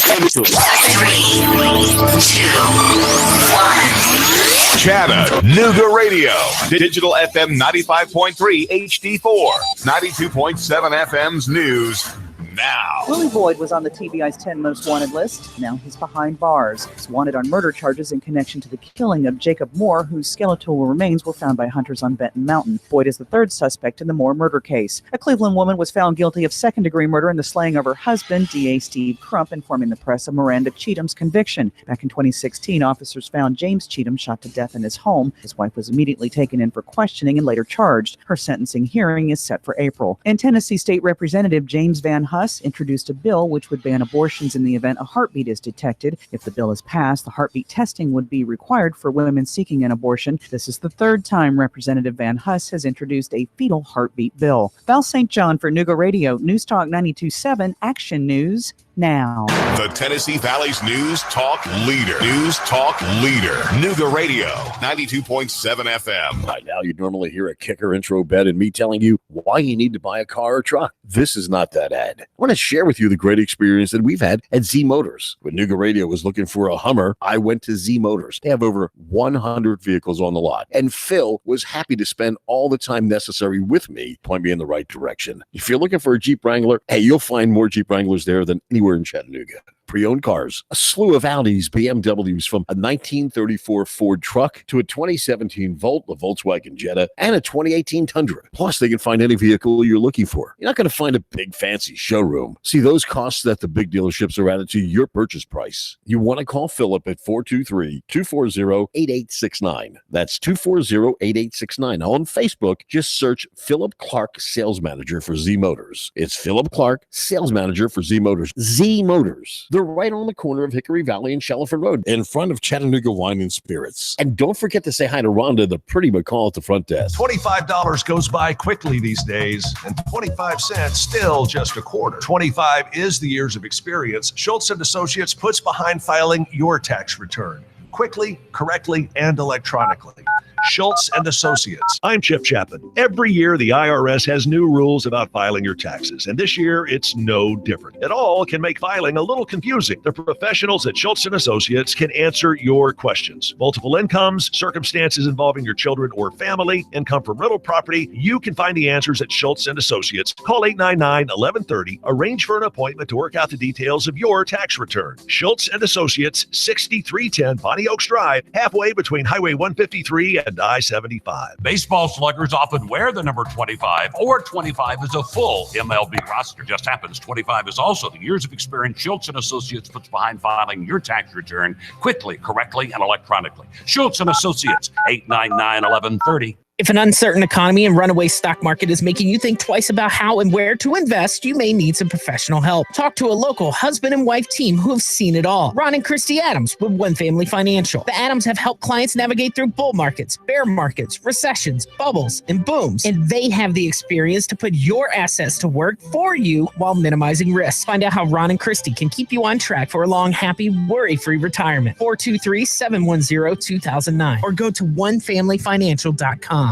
Chattanooga Radio, digital FM 95.3 HD4, 92.7 FM's news. Now. Willie Boyd was on the TBI's 10 most wanted list. Now he's behind bars. He's wanted on murder charges in connection to the killing of Jacob Moore, whose skeletal remains were found by hunters on Benton Mountain. Boyd is the third suspect in the Moore murder case. A Cleveland woman was found guilty of second-degree murder in the slaying of her husband, DA Steve Crump, informing the press of Miranda Cheatham's conviction. Back in 2016, officers found James Cheatham shot to death in his home. His wife was immediately taken in for questioning and later charged. Her sentencing hearing is set for April. And Tennessee State Representative James Van Huss introduced a bill which would ban abortions in the event a heartbeat is detected. If the bill is passed, the heartbeat testing would be required for women seeking an abortion. This is the third time Representative Van Huss has introduced a fetal heartbeat bill. Val St. John for Nooga Radio, News Talk 92.7, Action News now. The Tennessee Valley's News Talk Leader. News Talk Leader. Nooga Radio, 92.7 FM. By now, you'd normally hear a kicker intro bed and me telling you why you need to buy a car or truck. This is not that ad. I want to share with you the great experience that we've had at Z Motors. When Nooga Radio was looking for a Hummer, I went to Z Motors. They have over 100 vehicles on the lot. And Phil was happy to spend all the time necessary with me, point me in the right direction. If you're looking for a Jeep Wrangler, hey, you'll find more Jeep Wranglers there than anywhere in Chattanooga. Pre-owned cars, a slew of Audis, BMWs, from a 1934 Ford truck to a 2017 Volt, a Volkswagen Jetta, and a 2018 Tundra. Plus, they can find any vehicle you're looking for. You're not going to find a big fancy showroom. See, those costs that the big dealerships are added to your purchase price. You want to call Philip at 423-240-8869. That's 240-8869. On Facebook, just search Philip Clark, Sales Manager for Z Motors. It's Philip Clark, Sales Manager for Z Motors. Z Motors. They're right on the corner of Hickory Valley and Shaliford Road, in front of Chattanooga Wine and Spirits. And don't forget to say hi to Rhonda, the pretty McCall at the front desk. $25 goes by quickly these days, and 25 cents still just a quarter. 25 is the years of experience Schultz & Associates puts behind filing your tax return quickly, correctly, and electronically. Schultz & Associates. I'm Chip Chapman. Every year, the IRS has new rules about filing your taxes, and this year, it's no different. It all can make filing a little confusing. The professionals at Schultz & Associates can answer your questions. Multiple incomes, circumstances involving your children or family, income from rental property. You can find the answers at Schultz & Associates. Call 899-1130. Arrange for an appointment to work out the details of your tax return. Schultz & Associates, 6310 Bonnie Oaks Drive, halfway between Highway 153 head to I-75. Baseball sluggers often wear the number 25, or 25 is a full MLB roster. Just happens 25 is also the years of experience Schultz & Associates puts behind filing your tax return quickly, correctly, and electronically. Schultz & Associates, 899-1130. If an uncertain economy and runaway stock market is making you think twice about how and where to invest, you may need some professional help. Talk to a local husband and wife team who have seen it all. Ron and Christy Adams with One Family Financial. The Adams have helped clients navigate through bull markets, bear markets, recessions, bubbles, and booms. And they have the experience to put your assets to work for you while minimizing risks. Find out how Ron and Christy can keep you on track for a long, happy, worry-free retirement. 423-710-2009 or go to onefamilyfinancial.com.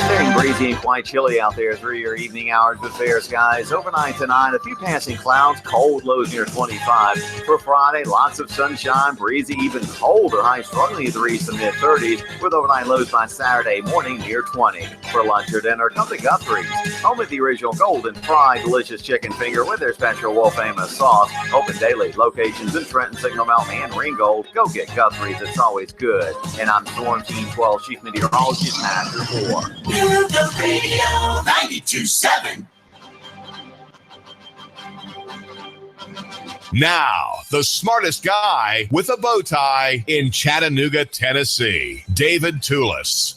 Staying breezy and quite chilly out there through your evening hours with fair skies. Overnight tonight, a few passing clouds, cold lows near 25. For Friday, lots of sunshine, breezy, even colder. Highs struggling to reach the mid-30s with overnight lows by Saturday morning near 20. For lunch or dinner, come to Guthrie's. Home with the original golden fried delicious chicken finger with their special Wolfe famous sauce. Open daily. Locations in Trenton, Signal Mountain, and Ringgold. Go get Guthrie's. It's always good. And I'm Storm Team 12 Chief Meteorologist Master 4. The radio 92.7. Now, the smartest guy with a bow tie in Chattanooga, Tennessee, David Toulis.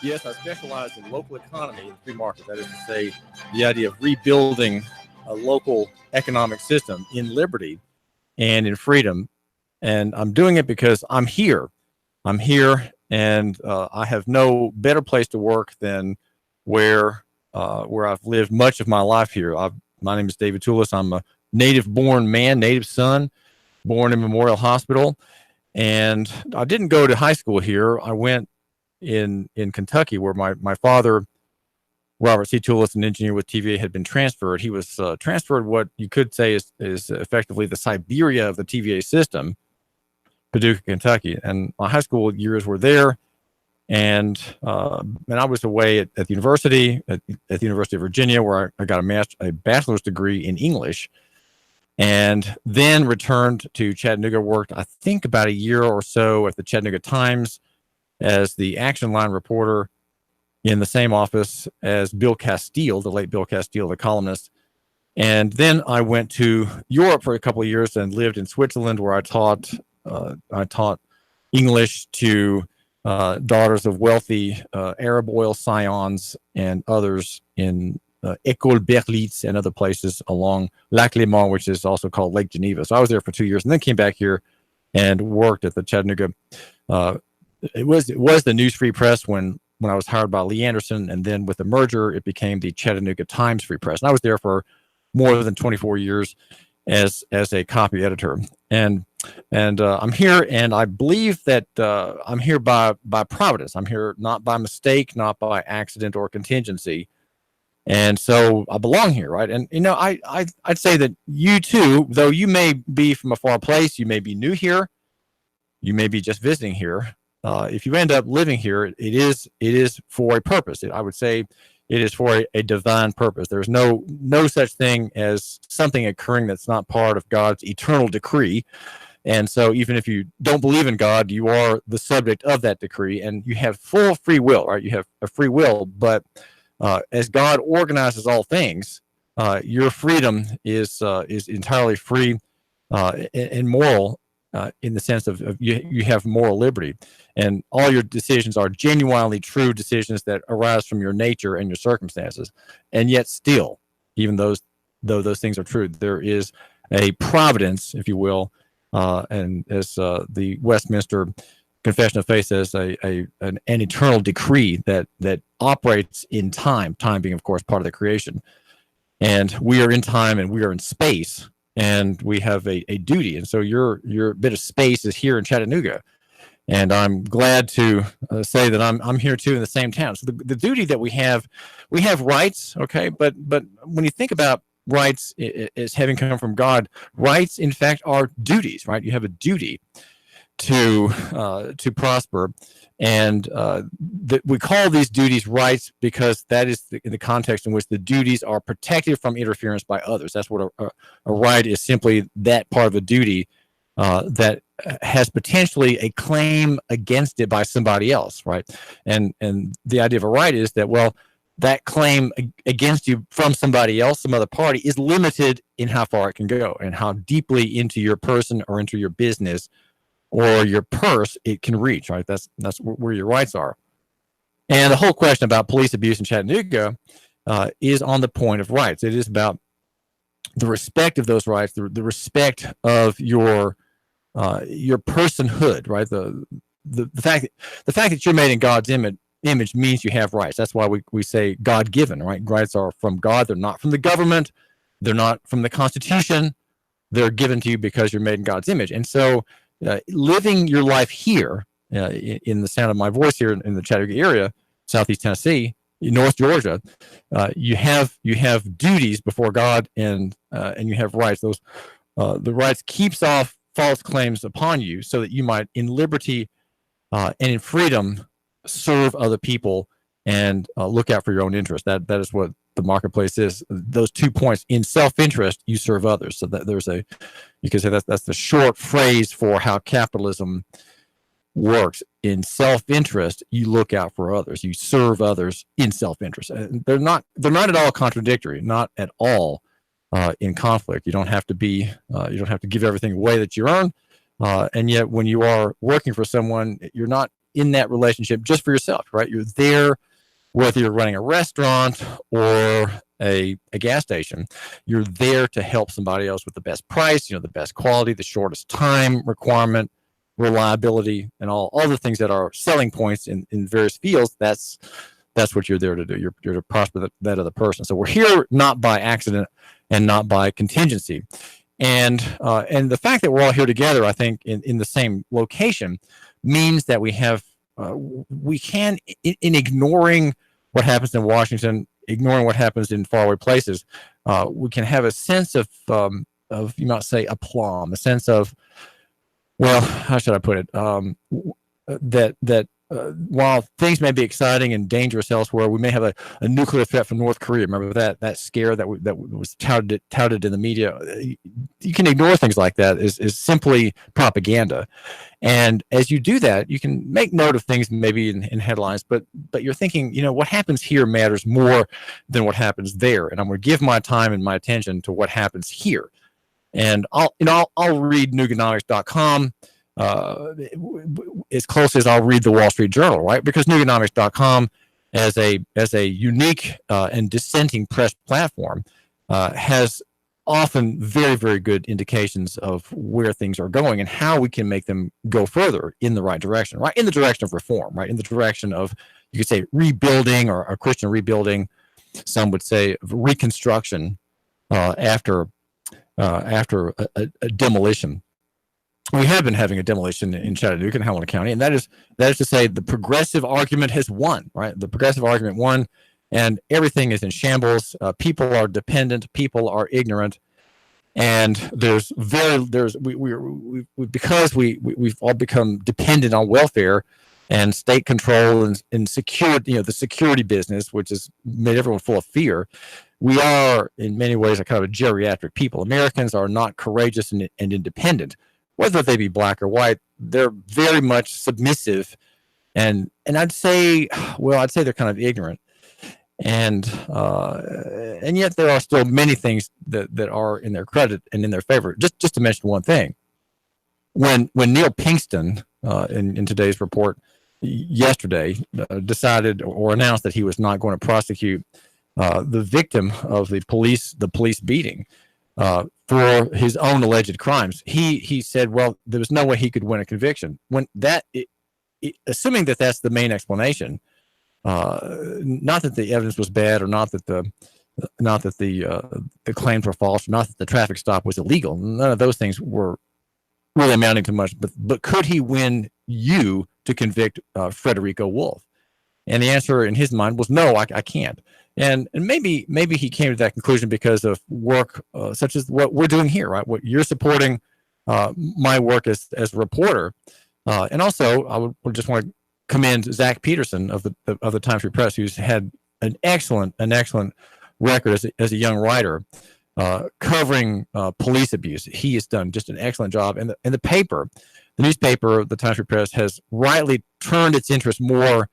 Yes, I specialize in local economy and free market. That is to say, the idea of rebuilding a local economic system in liberty and in freedom. And I'm doing it because I'm here. I'm here, and I have no better place to work than where I've lived much of my life here. My name is David Toulis. I'm a native-born man, native son, born in Memorial Hospital. And I didn't go to high school here. I went in Kentucky, where my father, Robert C. Toulis, an engineer with TVA, had been transferred. He was transferred what you could say is effectively the Siberia of the TVA system, Paducah, Kentucky. And my high school years were there, and I was away at the university, at the University of Virginia, where I got a bachelor's degree in English, and then returned to Chattanooga. Worked, I think, about a year or so at the Chattanooga Times as the action line reporter in the same office as Bill Castile, the late Bill Castile, the columnist. And then I went to Europe for a couple of years and lived in Switzerland, where I taught English to daughters of wealthy Arab oil scions and others in École Berlitz and other places along Lac Léman, which is also called Lake Geneva. So I was there for 2 years and then came back here and worked at the Chattanooga. It was the News Free Press when I was hired by Lee Anderson, and then with the merger, it became the Chattanooga Times Free Press. And I was there for more than 24 years as a copy editor. And I'm here, and I believe that I'm here by providence. I'm here not by mistake, not by accident or contingency. And so I belong here, right? And I'd say that you too, though you may be from a far place, you may be new here, you may be just visiting here. If you end up living here, it is for a purpose. I would say it is for a divine purpose. There's no such thing as something occurring that's not part of God's eternal decree. And so even if you don't believe in God, you are the subject of that decree, and you have full free will, right? You have a free will, but as God organizes all things, your freedom is entirely free and moral. In the sense of you have moral liberty, and all your decisions are genuinely true decisions that arise from your nature and your circumstances. And yet still, even though those things are true, there is a providence, if you will, and as the Westminster Confession of Faith says, an eternal decree that operates in time being, of course, part of the creation. And we are in time and we are in space. And we have a duty, and so your bit of space is here in Chattanooga, and I'm glad to say that I'm here too in the same town. So the duty that we have rights, okay, but when you think about rights as having come from God, rights in fact are duties, right? You have a duty to prosper. And we call these duties rights because that is in the context in which the duties are protected from interference by others. That's what a right is, simply that part of a duty that has potentially a claim against it by somebody else, right? And the idea of a right is that, well, that claim against you from somebody else, some other party, is limited in how far it can go and how deeply into your person or into your business or your purse it can reach, right? That's where your rights are. And the whole question about police abuse in Chattanooga is on the point of rights. It is about the respect of those rights, the respect of your personhood, right? The fact that you're made in God's image means you have rights. That's why we say God-given, right? Rights are from God. They're not from the government. They're not from the Constitution. They're given to you because you're made in God's image. And so living your life here, in the sound of my voice here in the Chattanooga area, Southeast Tennessee, North Georgia, you have duties before God, and you have rights. Those the rights keeps off false claims upon you, so that you might, in liberty and in freedom, serve other people and look out for your own interest. That is what the marketplace is. Those 2 points: in self-interest, you serve others. So that you can say that's the short phrase for how capitalism works. In self-interest, you look out for others. You serve others in self-interest. They're not at all contradictory. Not at all in conflict. You don't have to give everything away that you earn. And yet, when you are working for someone, you're not in that relationship just for yourself, right? You're there, whether you're running a restaurant or a gas station, you're there to help somebody else with the best price, the best quality, the shortest time requirement, reliability, and all the things that are selling points in various fields. That's what you're there to do. You're to prosper that other person. So we're here not by accident and not by contingency. And the fact that we're all here together, I think, in the same location, means that we can, in ignoring what happens in Washington, ignoring what happens in faraway places, we can have a sense of you might say aplomb, a sense of, well, how should I put it? That while things may be exciting and dangerous elsewhere, we may have a nuclear threat from North Korea. Remember that scare that was touted in the media. You can ignore things like that is simply propaganda. And as you do that, you can make note of things maybe in headlines, but you're thinking, what happens here matters more than what happens there. And I'm going to give my time and my attention to what happens here. And I'll read Nuganomics.com as close as I'll read the Wall Street Journal, right? Because Nuganomics.com, as a unique and dissenting press platform, has often very, very good indications of where things are going and how we can make them go further in the right direction, right? In the direction of reform, right? In the direction of, you could say, rebuilding or a Christian rebuilding. Some would say reconstruction after a demolition. We have been having a demolition in Chattanooga and Helena County, and that is to say the progressive argument has won, right? The progressive argument won, and everything is in shambles. People are dependent, people are ignorant, and because we've all become dependent on welfare and state control and security, the security business, which has made everyone full of fear. We are, in many ways, a kind of a geriatric people. Americans are not courageous and independent. Whether they be black or white, they're very much submissive, and I'd say they're kind of ignorant, and yet there are still many things that are in their credit and in their favor. Just to mention one thing, when Neil Pinkston in today's report yesterday decided or announced that he was not going to prosecute the victim of the police beating for his own alleged crimes, he said, well, there was no way he could win a conviction. When assuming that that's the main explanation, not that the evidence was bad, or not that the claims were false, or not that the traffic stop was illegal. None of those things were really amounting to much. But could he win you to convict Frederico Wolfe? And the answer in his mind was no, I can't. And maybe he came to that conclusion because of work such as what we're doing here, right? What you're supporting, my work as a reporter, And also, I would just want to commend Zach Peterson of the Times Free Press, who's had an excellent record as a young writer covering police abuse. He has done just an excellent job, and the newspaper, the Times Free Press, has rightly turned its interest more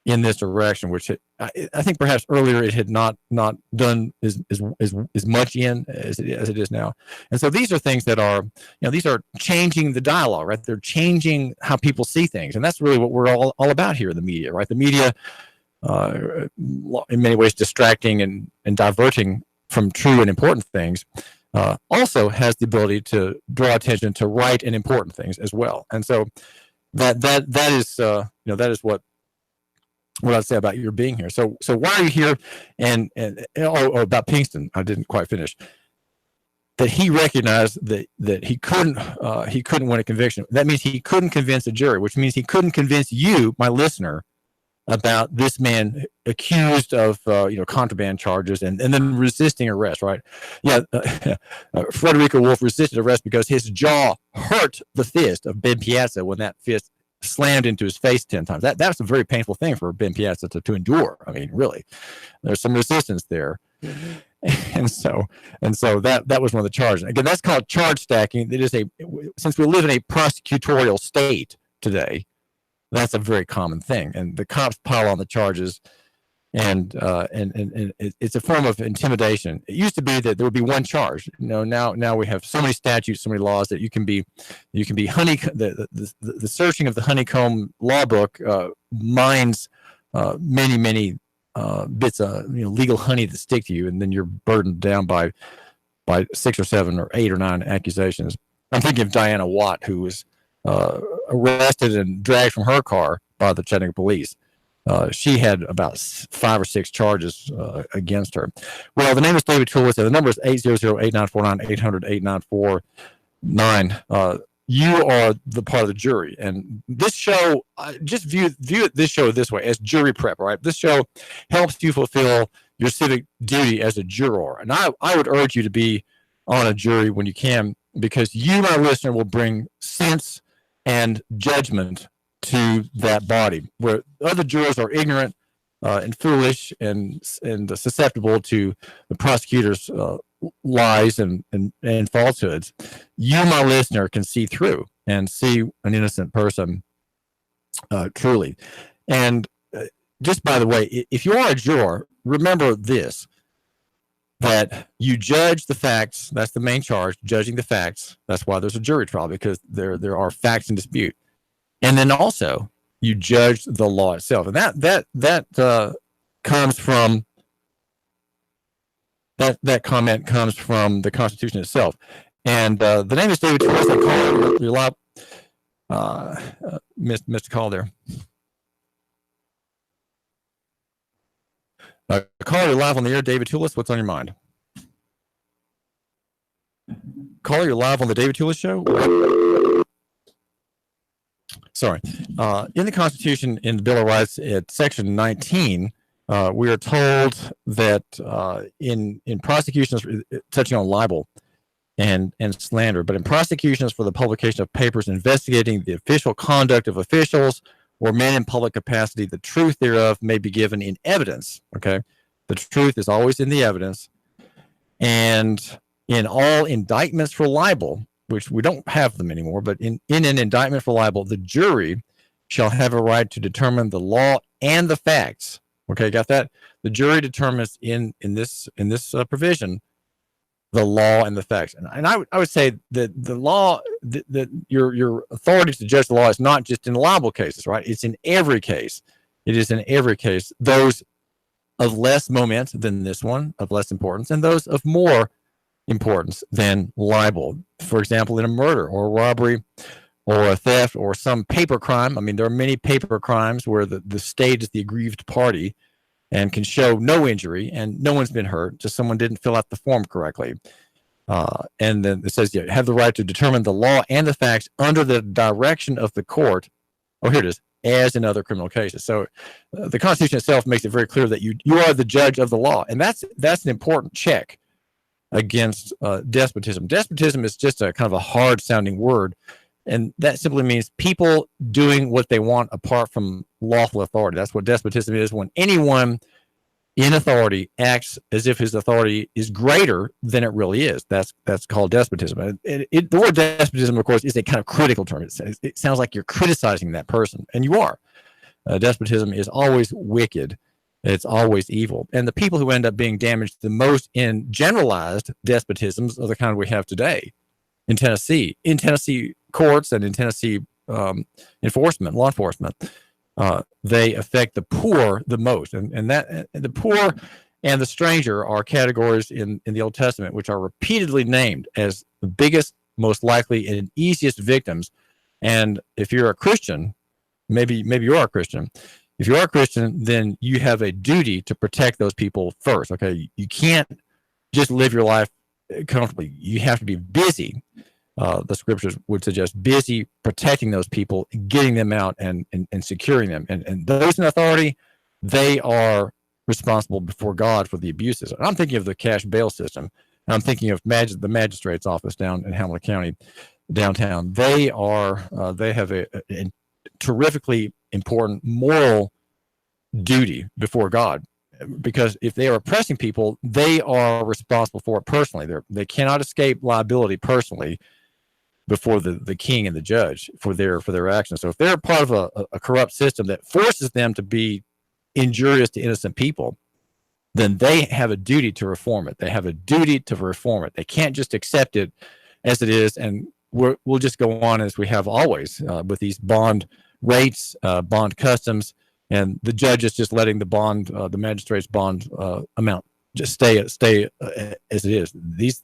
in this direction, which I think perhaps earlier it had not done as much in as it is now. And so these are things that are, these are changing the dialogue, right? They're changing how people see things, and that's really what we're all about here in the media, right? The media, in many ways, distracting and diverting from true and important things, also has the ability to draw attention to right and important things as well. And so that is what I'd say about your being here. So why are you here? And about Pinkston, I didn't quite finish. That he recognized that he couldn't win a conviction. That means he couldn't convince a jury, which means he couldn't convince you, my listener, about this man accused of contraband charges and then resisting arrest, right? Yeah, Frederico Wolfe resisted arrest because his jaw hurt the fist of Ben Piazza when that fist slammed into his face 10 times. That's a very painful thing for Ben Piazza to endure. I mean, really, there's some resistance there. And so that was one of the charges. Again, that's called charge stacking. It is since we live in a prosecutorial state today, that's a very common thing. And the cops pile on the charges, and it's a form of intimidation. It used to be that there would be one charge. Now we have so many statutes, so many laws that you can be the searching of the honeycomb law book mines many bits of legal honey that stick to you, and then you're burdened down by 6 or 7 or 8 or 9 accusations. I'm thinking of Diana Watt, who was arrested and dragged from her car by the Chattanooga police. She had about 5 or 6 charges against her. Well, the name is David Trulis, and the number is 800-8949, 800-8949. You are the part of the jury, and this show, just view this show this way, as jury prep, right? This show helps you fulfill your civic duty as a juror, and I would urge you to be on a jury when you can, because you, my listener, will bring sense and judgment to that body, where other jurors are ignorant and foolish and susceptible to the prosecutor's lies and falsehoods. You, my listener, can see through and see an innocent person truly. And just by the way, if you are a juror, remember this, that you judge the facts. That's the main charge, judging the facts. That's why there's a jury trial, because there are facts in dispute. And then also you judge the law itself. And that comes from that comment comes from the Constitution itself. And the name is David Trulis. I call you live. Missed a call there. Caller, you're live on the air. David Trulis, what's on your mind? Caller, you're live on the David Trulis Show. Sorry. In the Constitution, in the Bill of Rights, at Section 19, we are told that in prosecutions touching on libel and slander, but in prosecutions for the publication of papers investigating the official conduct of officials or men in public capacity, the truth thereof may be given in evidence. Okay, the truth is always in the evidence, and in all indictments for libel, which we don't have them anymore, but in an indictment for libel, the jury shall have a right to determine the law and the facts. Okay, got that? The jury determines in this provision the law and the facts, and I would say that the law, that your authority to judge the law is not just in libel cases, right? It's in every case. It is in every case. Those of less moment than this one, of less importance, and those of more importance than libel. For example, in a murder or a robbery or a theft or some paper crime. I mean, there are many paper crimes where the state is the aggrieved party and can show no injury and no one's been hurt, just someone didn't fill out the form correctly. And then it says you have the right to determine the law and the facts under the direction of the court. Oh, here it is, as in other criminal cases. So the Constitution itself makes it very clear that you are the judge of the law. And that's an important check against despotism. Despotism is just a kind of a hard sounding word. And that simply means people doing what they want apart from lawful authority. That's what despotism is, when anyone in authority acts as if his authority is greater than it really is. That's called despotism. The word despotism, of course, is a kind of critical term. It sounds like you're criticizing that person, and you are. Despotism is always wicked. It's always evil. And the people who end up being damaged the most in generalized despotisms are the kind we have today in Tennessee. In Tennessee courts and in Tennessee law enforcement, they affect the poor the most. And that the poor and the stranger are categories in the Old Testament which are repeatedly named as the biggest, most likely, and easiest victims. And if you're a Christian, maybe you are a Christian. If you are a Christian, then you have a duty to protect those people first. Okay, you can't just live your life comfortably. You have to be busy. The scriptures would suggest busy protecting those people, getting them out, and securing them. And those in authority, they are responsible before God for the abuses. And I'm thinking of the cash bail system. And I'm thinking of the magistrate's office down in Hamilton County, downtown. They have a terrifically important moral duty before God, because if they are oppressing people, they are responsible for it personally. They cannot escape liability personally before the king and the judge for their actions. So if they're part of a corrupt system that forces them to be injurious to innocent people, then they have a duty to reform it. They have a duty to reform it. They can't just accept it as it is, and we'll just go on as we have always with these bond rates, bond customs, and the judge is just letting the magistrate's bond amount just stay as it is.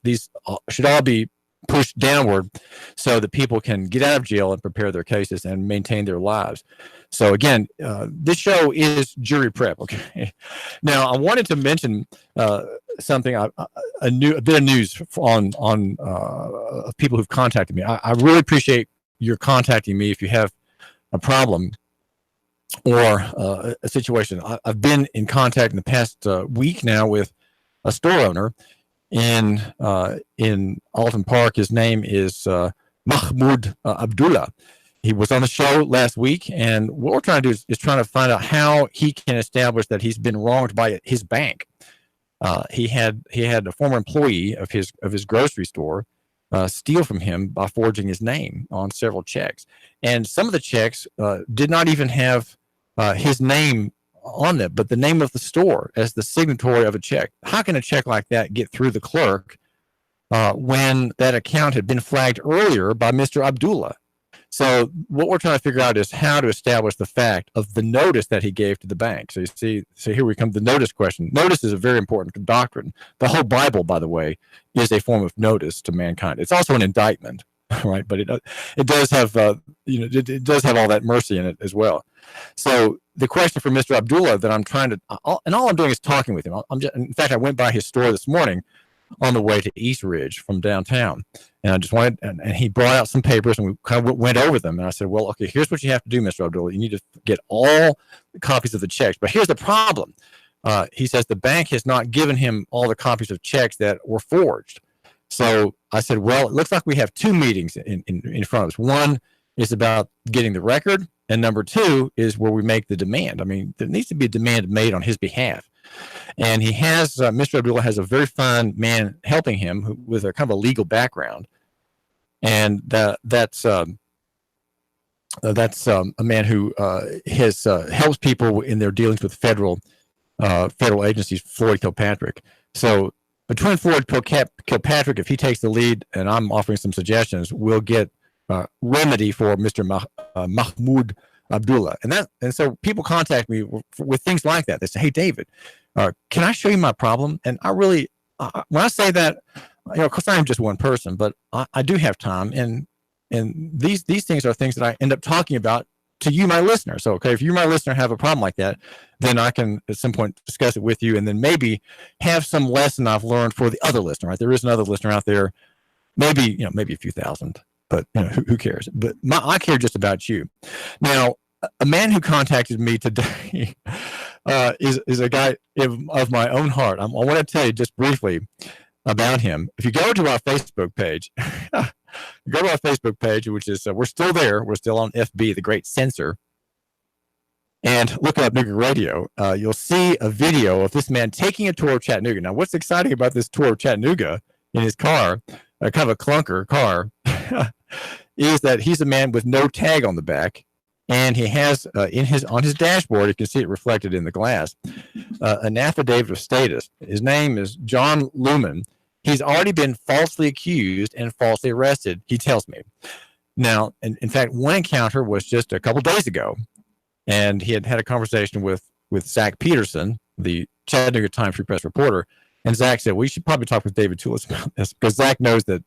These should all be pushed downward so that people can get out of jail and prepare their cases and maintain their lives. So again, this show is jury prep. Okay. Now I wanted to mention something, a bit of news on people who've contacted me. I really appreciate your contacting me if you have a problem or a situation. I've been in contact in the past week now with a store owner in Alton Park. His name is Mahmoud Abdullah. He was on the show last week, and what we're trying to do is trying to find out how he can establish that he's been wronged by his bank. He had a former employee of his grocery store steal from him by forging his name on several checks, and some of the checks did not even have his name on them, but the name of the store as the signatory of a check. How can a check like that get through the clerk when that account had been flagged earlier by Mr. Abdullah? So what we're trying to figure out is how to establish the fact of the notice that he gave to the bank. So you see, here we come to the notice question. Notice is a very important doctrine. The whole Bible, by the way, is a form of notice to mankind. It's also an indictment, right? But it does have it does have all that mercy in it as well. So the question for Mr. Abdullah that I'm trying to, and all I'm doing is talking with him. In fact, I went by his store this morning on the way to East Ridge from downtown, and I just wanted, and he brought out some papers, and we kind of went over them. And I said, well, okay, here's what you have to do, Mr. Abdullah. You need to get all the copies of the checks. But here's the problem. He says the bank has not given him all the copies of checks that were forged. So I said, well, it looks like we have two meetings in front of us. One is about getting the record, and number two is where we make the demand. I mean, there needs to be a demand made on his behalf. And he has, Mr. Abdullah has a very fine man helping him with a kind of a legal background. And that's a man who helps people in their dealings with federal agencies, Floyd Kilpatrick. So between Floyd Kilpatrick, if he takes the lead and I'm offering some suggestions, we'll get remedy for Mr. Mahmoud Abdullah. And so people contact me with things like that. They say, hey, David, can I show you my problem? And I really, when I say that, of course I am just one person, but I do have time. And these things are things that I end up talking about to you, my listener. So, okay, if you, my listener, have a problem like that, then I can at some point discuss it with you, and then maybe have some lesson I've learned for the other listener, right? There is another listener out there, maybe a few thousand, but who cares? But I care just about you. Now, a man who contacted me today is a guy of my own heart. I want to tell you just briefly about him. If you go to our Facebook page, Go to our Facebook page, which is, we're still there. We're still on FB, the Great Censor. And look up Nooga Radio. You'll see a video of this man taking a tour of Chattanooga. Now, what's exciting about this tour of Chattanooga in his car, kind of a clunker car, is that he's a man with no tag on the back. And he has on his dashboard, you can see it reflected in the glass, an affidavit of status. His name is John Lumen. He's already been falsely accused and falsely arrested, he tells me. Now, in fact, one encounter was just a couple days ago, and he had a conversation with Zach Peterson, the Chattanooga Times Free Press reporter, and Zach said, we should probably talk with David Toulis about this, because Zach knows that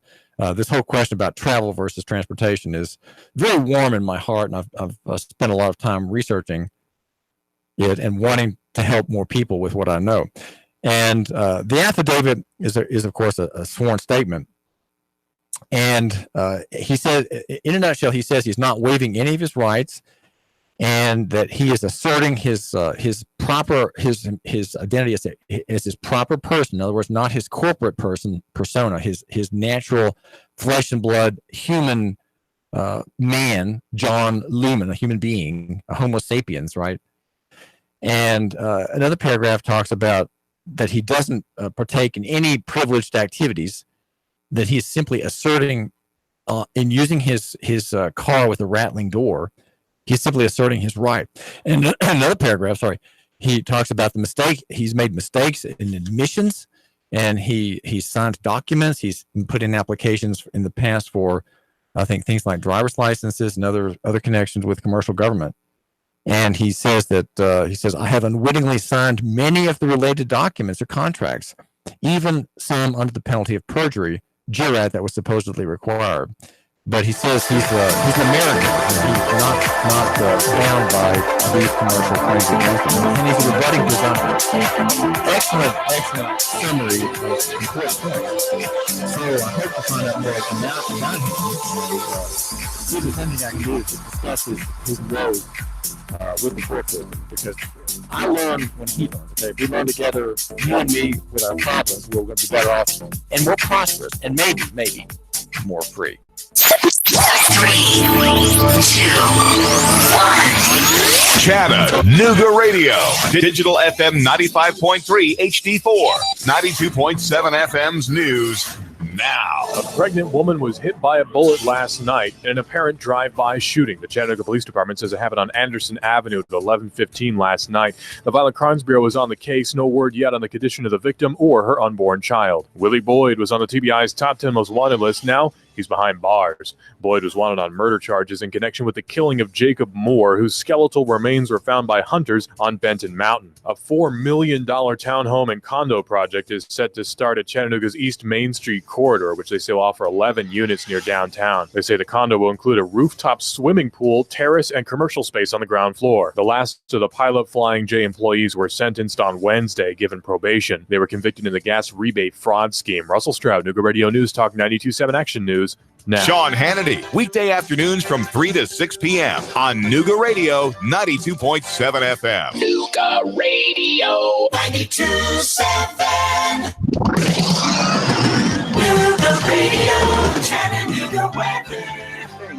this whole question about travel versus transportation is very warm in my heart, and I've spent a lot of time researching it and wanting to help more people with what I know. And the affidavit is of course, a sworn statement. And he said, in a nutshell, he says he's not waiving any of his rights, and that he is asserting his identity as his proper person. In other words, not his corporate persona, his natural flesh and blood human man, John Lumen, a human being, a Homo sapiens, right? And another paragraph talks about that he doesn't partake in any privileged activities, that he's simply asserting in using his car with a rattling door. He's simply asserting his right. And another paragraph, he talks about the mistake. He's made mistakes in admissions, and he signed documents. He's put in applications in the past for, I think, things like driver's licenses and other connections with commercial government. And he says that I have unwittingly signed many of the related documents or contracts, even some under the penalty of perjury, jurat that was supposedly required. But he says he's an American, and he's not bound by these commercial claims against him. And he's a rebutting presumption. Excellent summary of important points. So I hope to find out more about him. See if there's anything I can do to discuss his road with the court system, because I learn when he learns. Okay, we learn together, you and me, with our problems. We're going to be better off and more prosperous, and maybe more free. 3, 2, 1. Chattanooga Radio, digital FM 95.3 HD4, 92.7 FM's news now. A pregnant woman was hit by a bullet last night in an apparent drive-by shooting. The Chattanooga Police Department says it happened on Anderson Avenue at 11:15 last night. The Violent Crimes Bureau was on the case. No word yet on the condition of the victim or her unborn child. Willie Boyd was on the TBI's top 10 most wanted list. Now he's behind bars. Boyd was wanted on murder charges in connection with the killing of Jacob Moore, whose skeletal remains were found by hunters on Benton Mountain. A $4 million townhome and condo project is set to start at Chattanooga's East Main Street corridor, which they say will offer 11 units near downtown. They say the condo will include a rooftop swimming pool, terrace, and commercial space on the ground floor. The last of the Pilot Flying J employees were sentenced on Wednesday, given probation. They were convicted in the gas rebate fraud scheme. Russell Stroud, Nooga Radio News Talk 92.7 Action News. Now. Sean Hannity, weekday afternoons from 3 to 6 p.m. on Nooga Radio 92.7 FM. Nooga Radio 92.7. Nooga Radio, Chattanooga weather.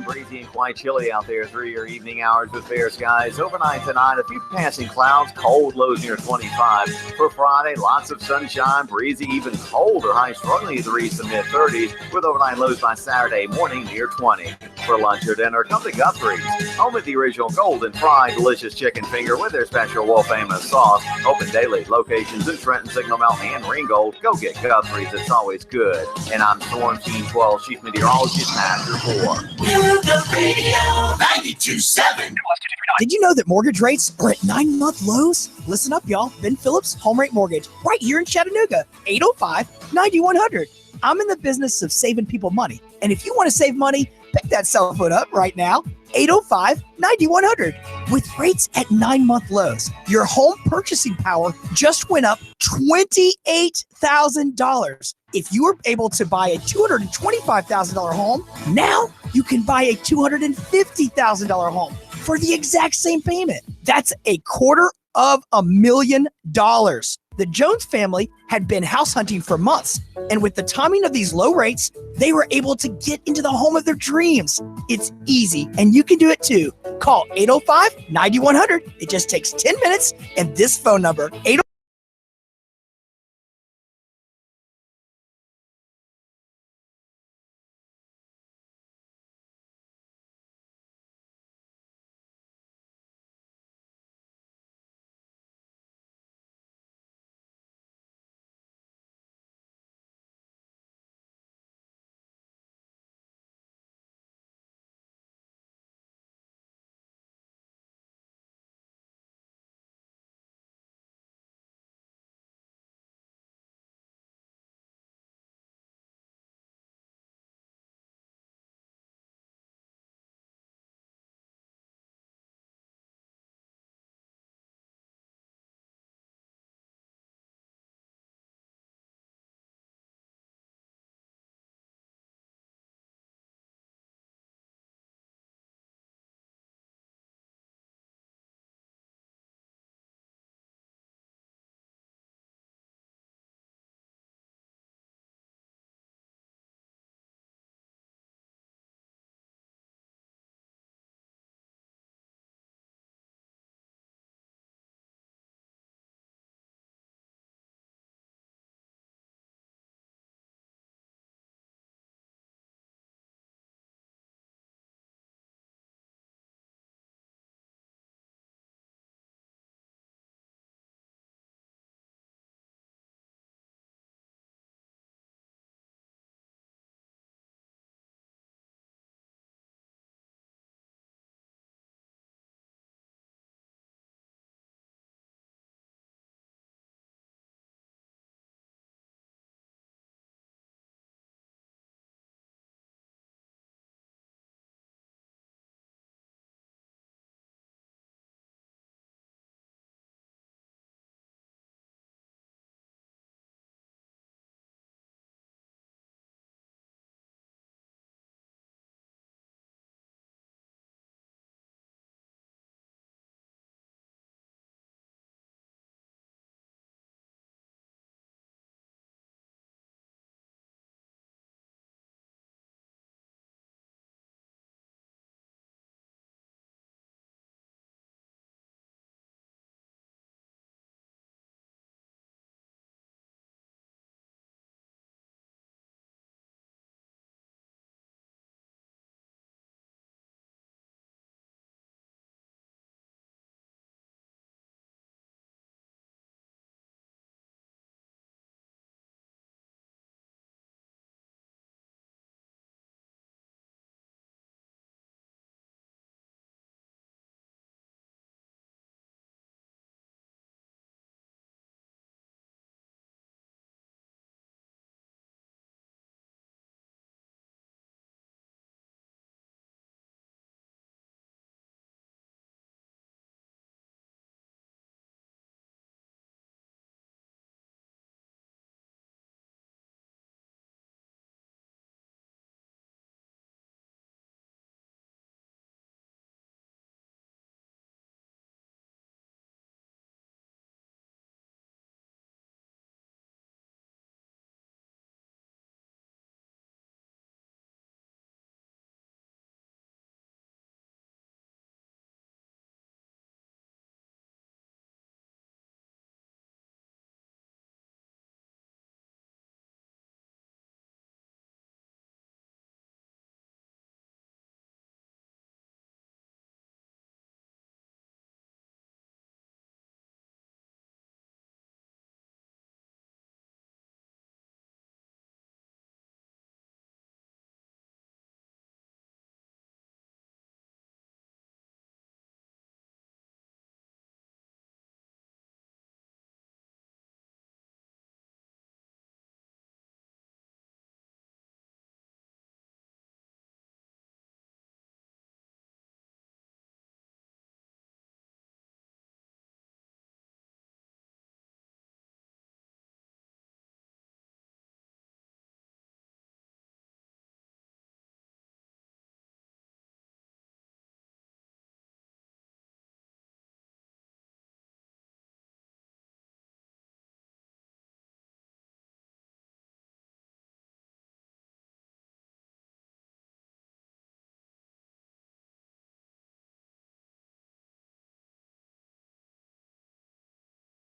Breezy and quite chilly out there through your evening hours with fair skies. Overnight tonight, a few passing clouds, cold lows near 25. For Friday, lots of sunshine, breezy, even colder, highs struggling to reach the mid-30s, with overnight lows by Saturday morning near 20. For lunch or dinner, come to Guthrie's, home of the original golden fried delicious chicken finger with their special Wolfe famous sauce. Open daily, locations in Trenton, Signal Mountain, and Ringgold. Go get Guthrie's, it's always good. And I'm Storm Team 12 Chief Meteorologist Master 4. The Radio 92.7. Did you know that mortgage rates are at 9-month lows? Listen up, y'all. Ben Phillips, Home Rate Mortgage, right here in Chattanooga, 805-9100. I'm in the business of saving people money. And if you want to save money, pick that cell phone up right now, 805-9100. With rates at 9-month lows, your home purchasing power just went up $28,000. If you were able to buy a $225,000 home, now you can buy a $250,000 home for the exact same payment. That's $250,000. The Jones family had been house hunting for months, and with the timing of these low rates, they were able to get into the home of their dreams. It's easy, and you can do it too. Call 805-9100. It just takes 10 minutes, and this phone number, 805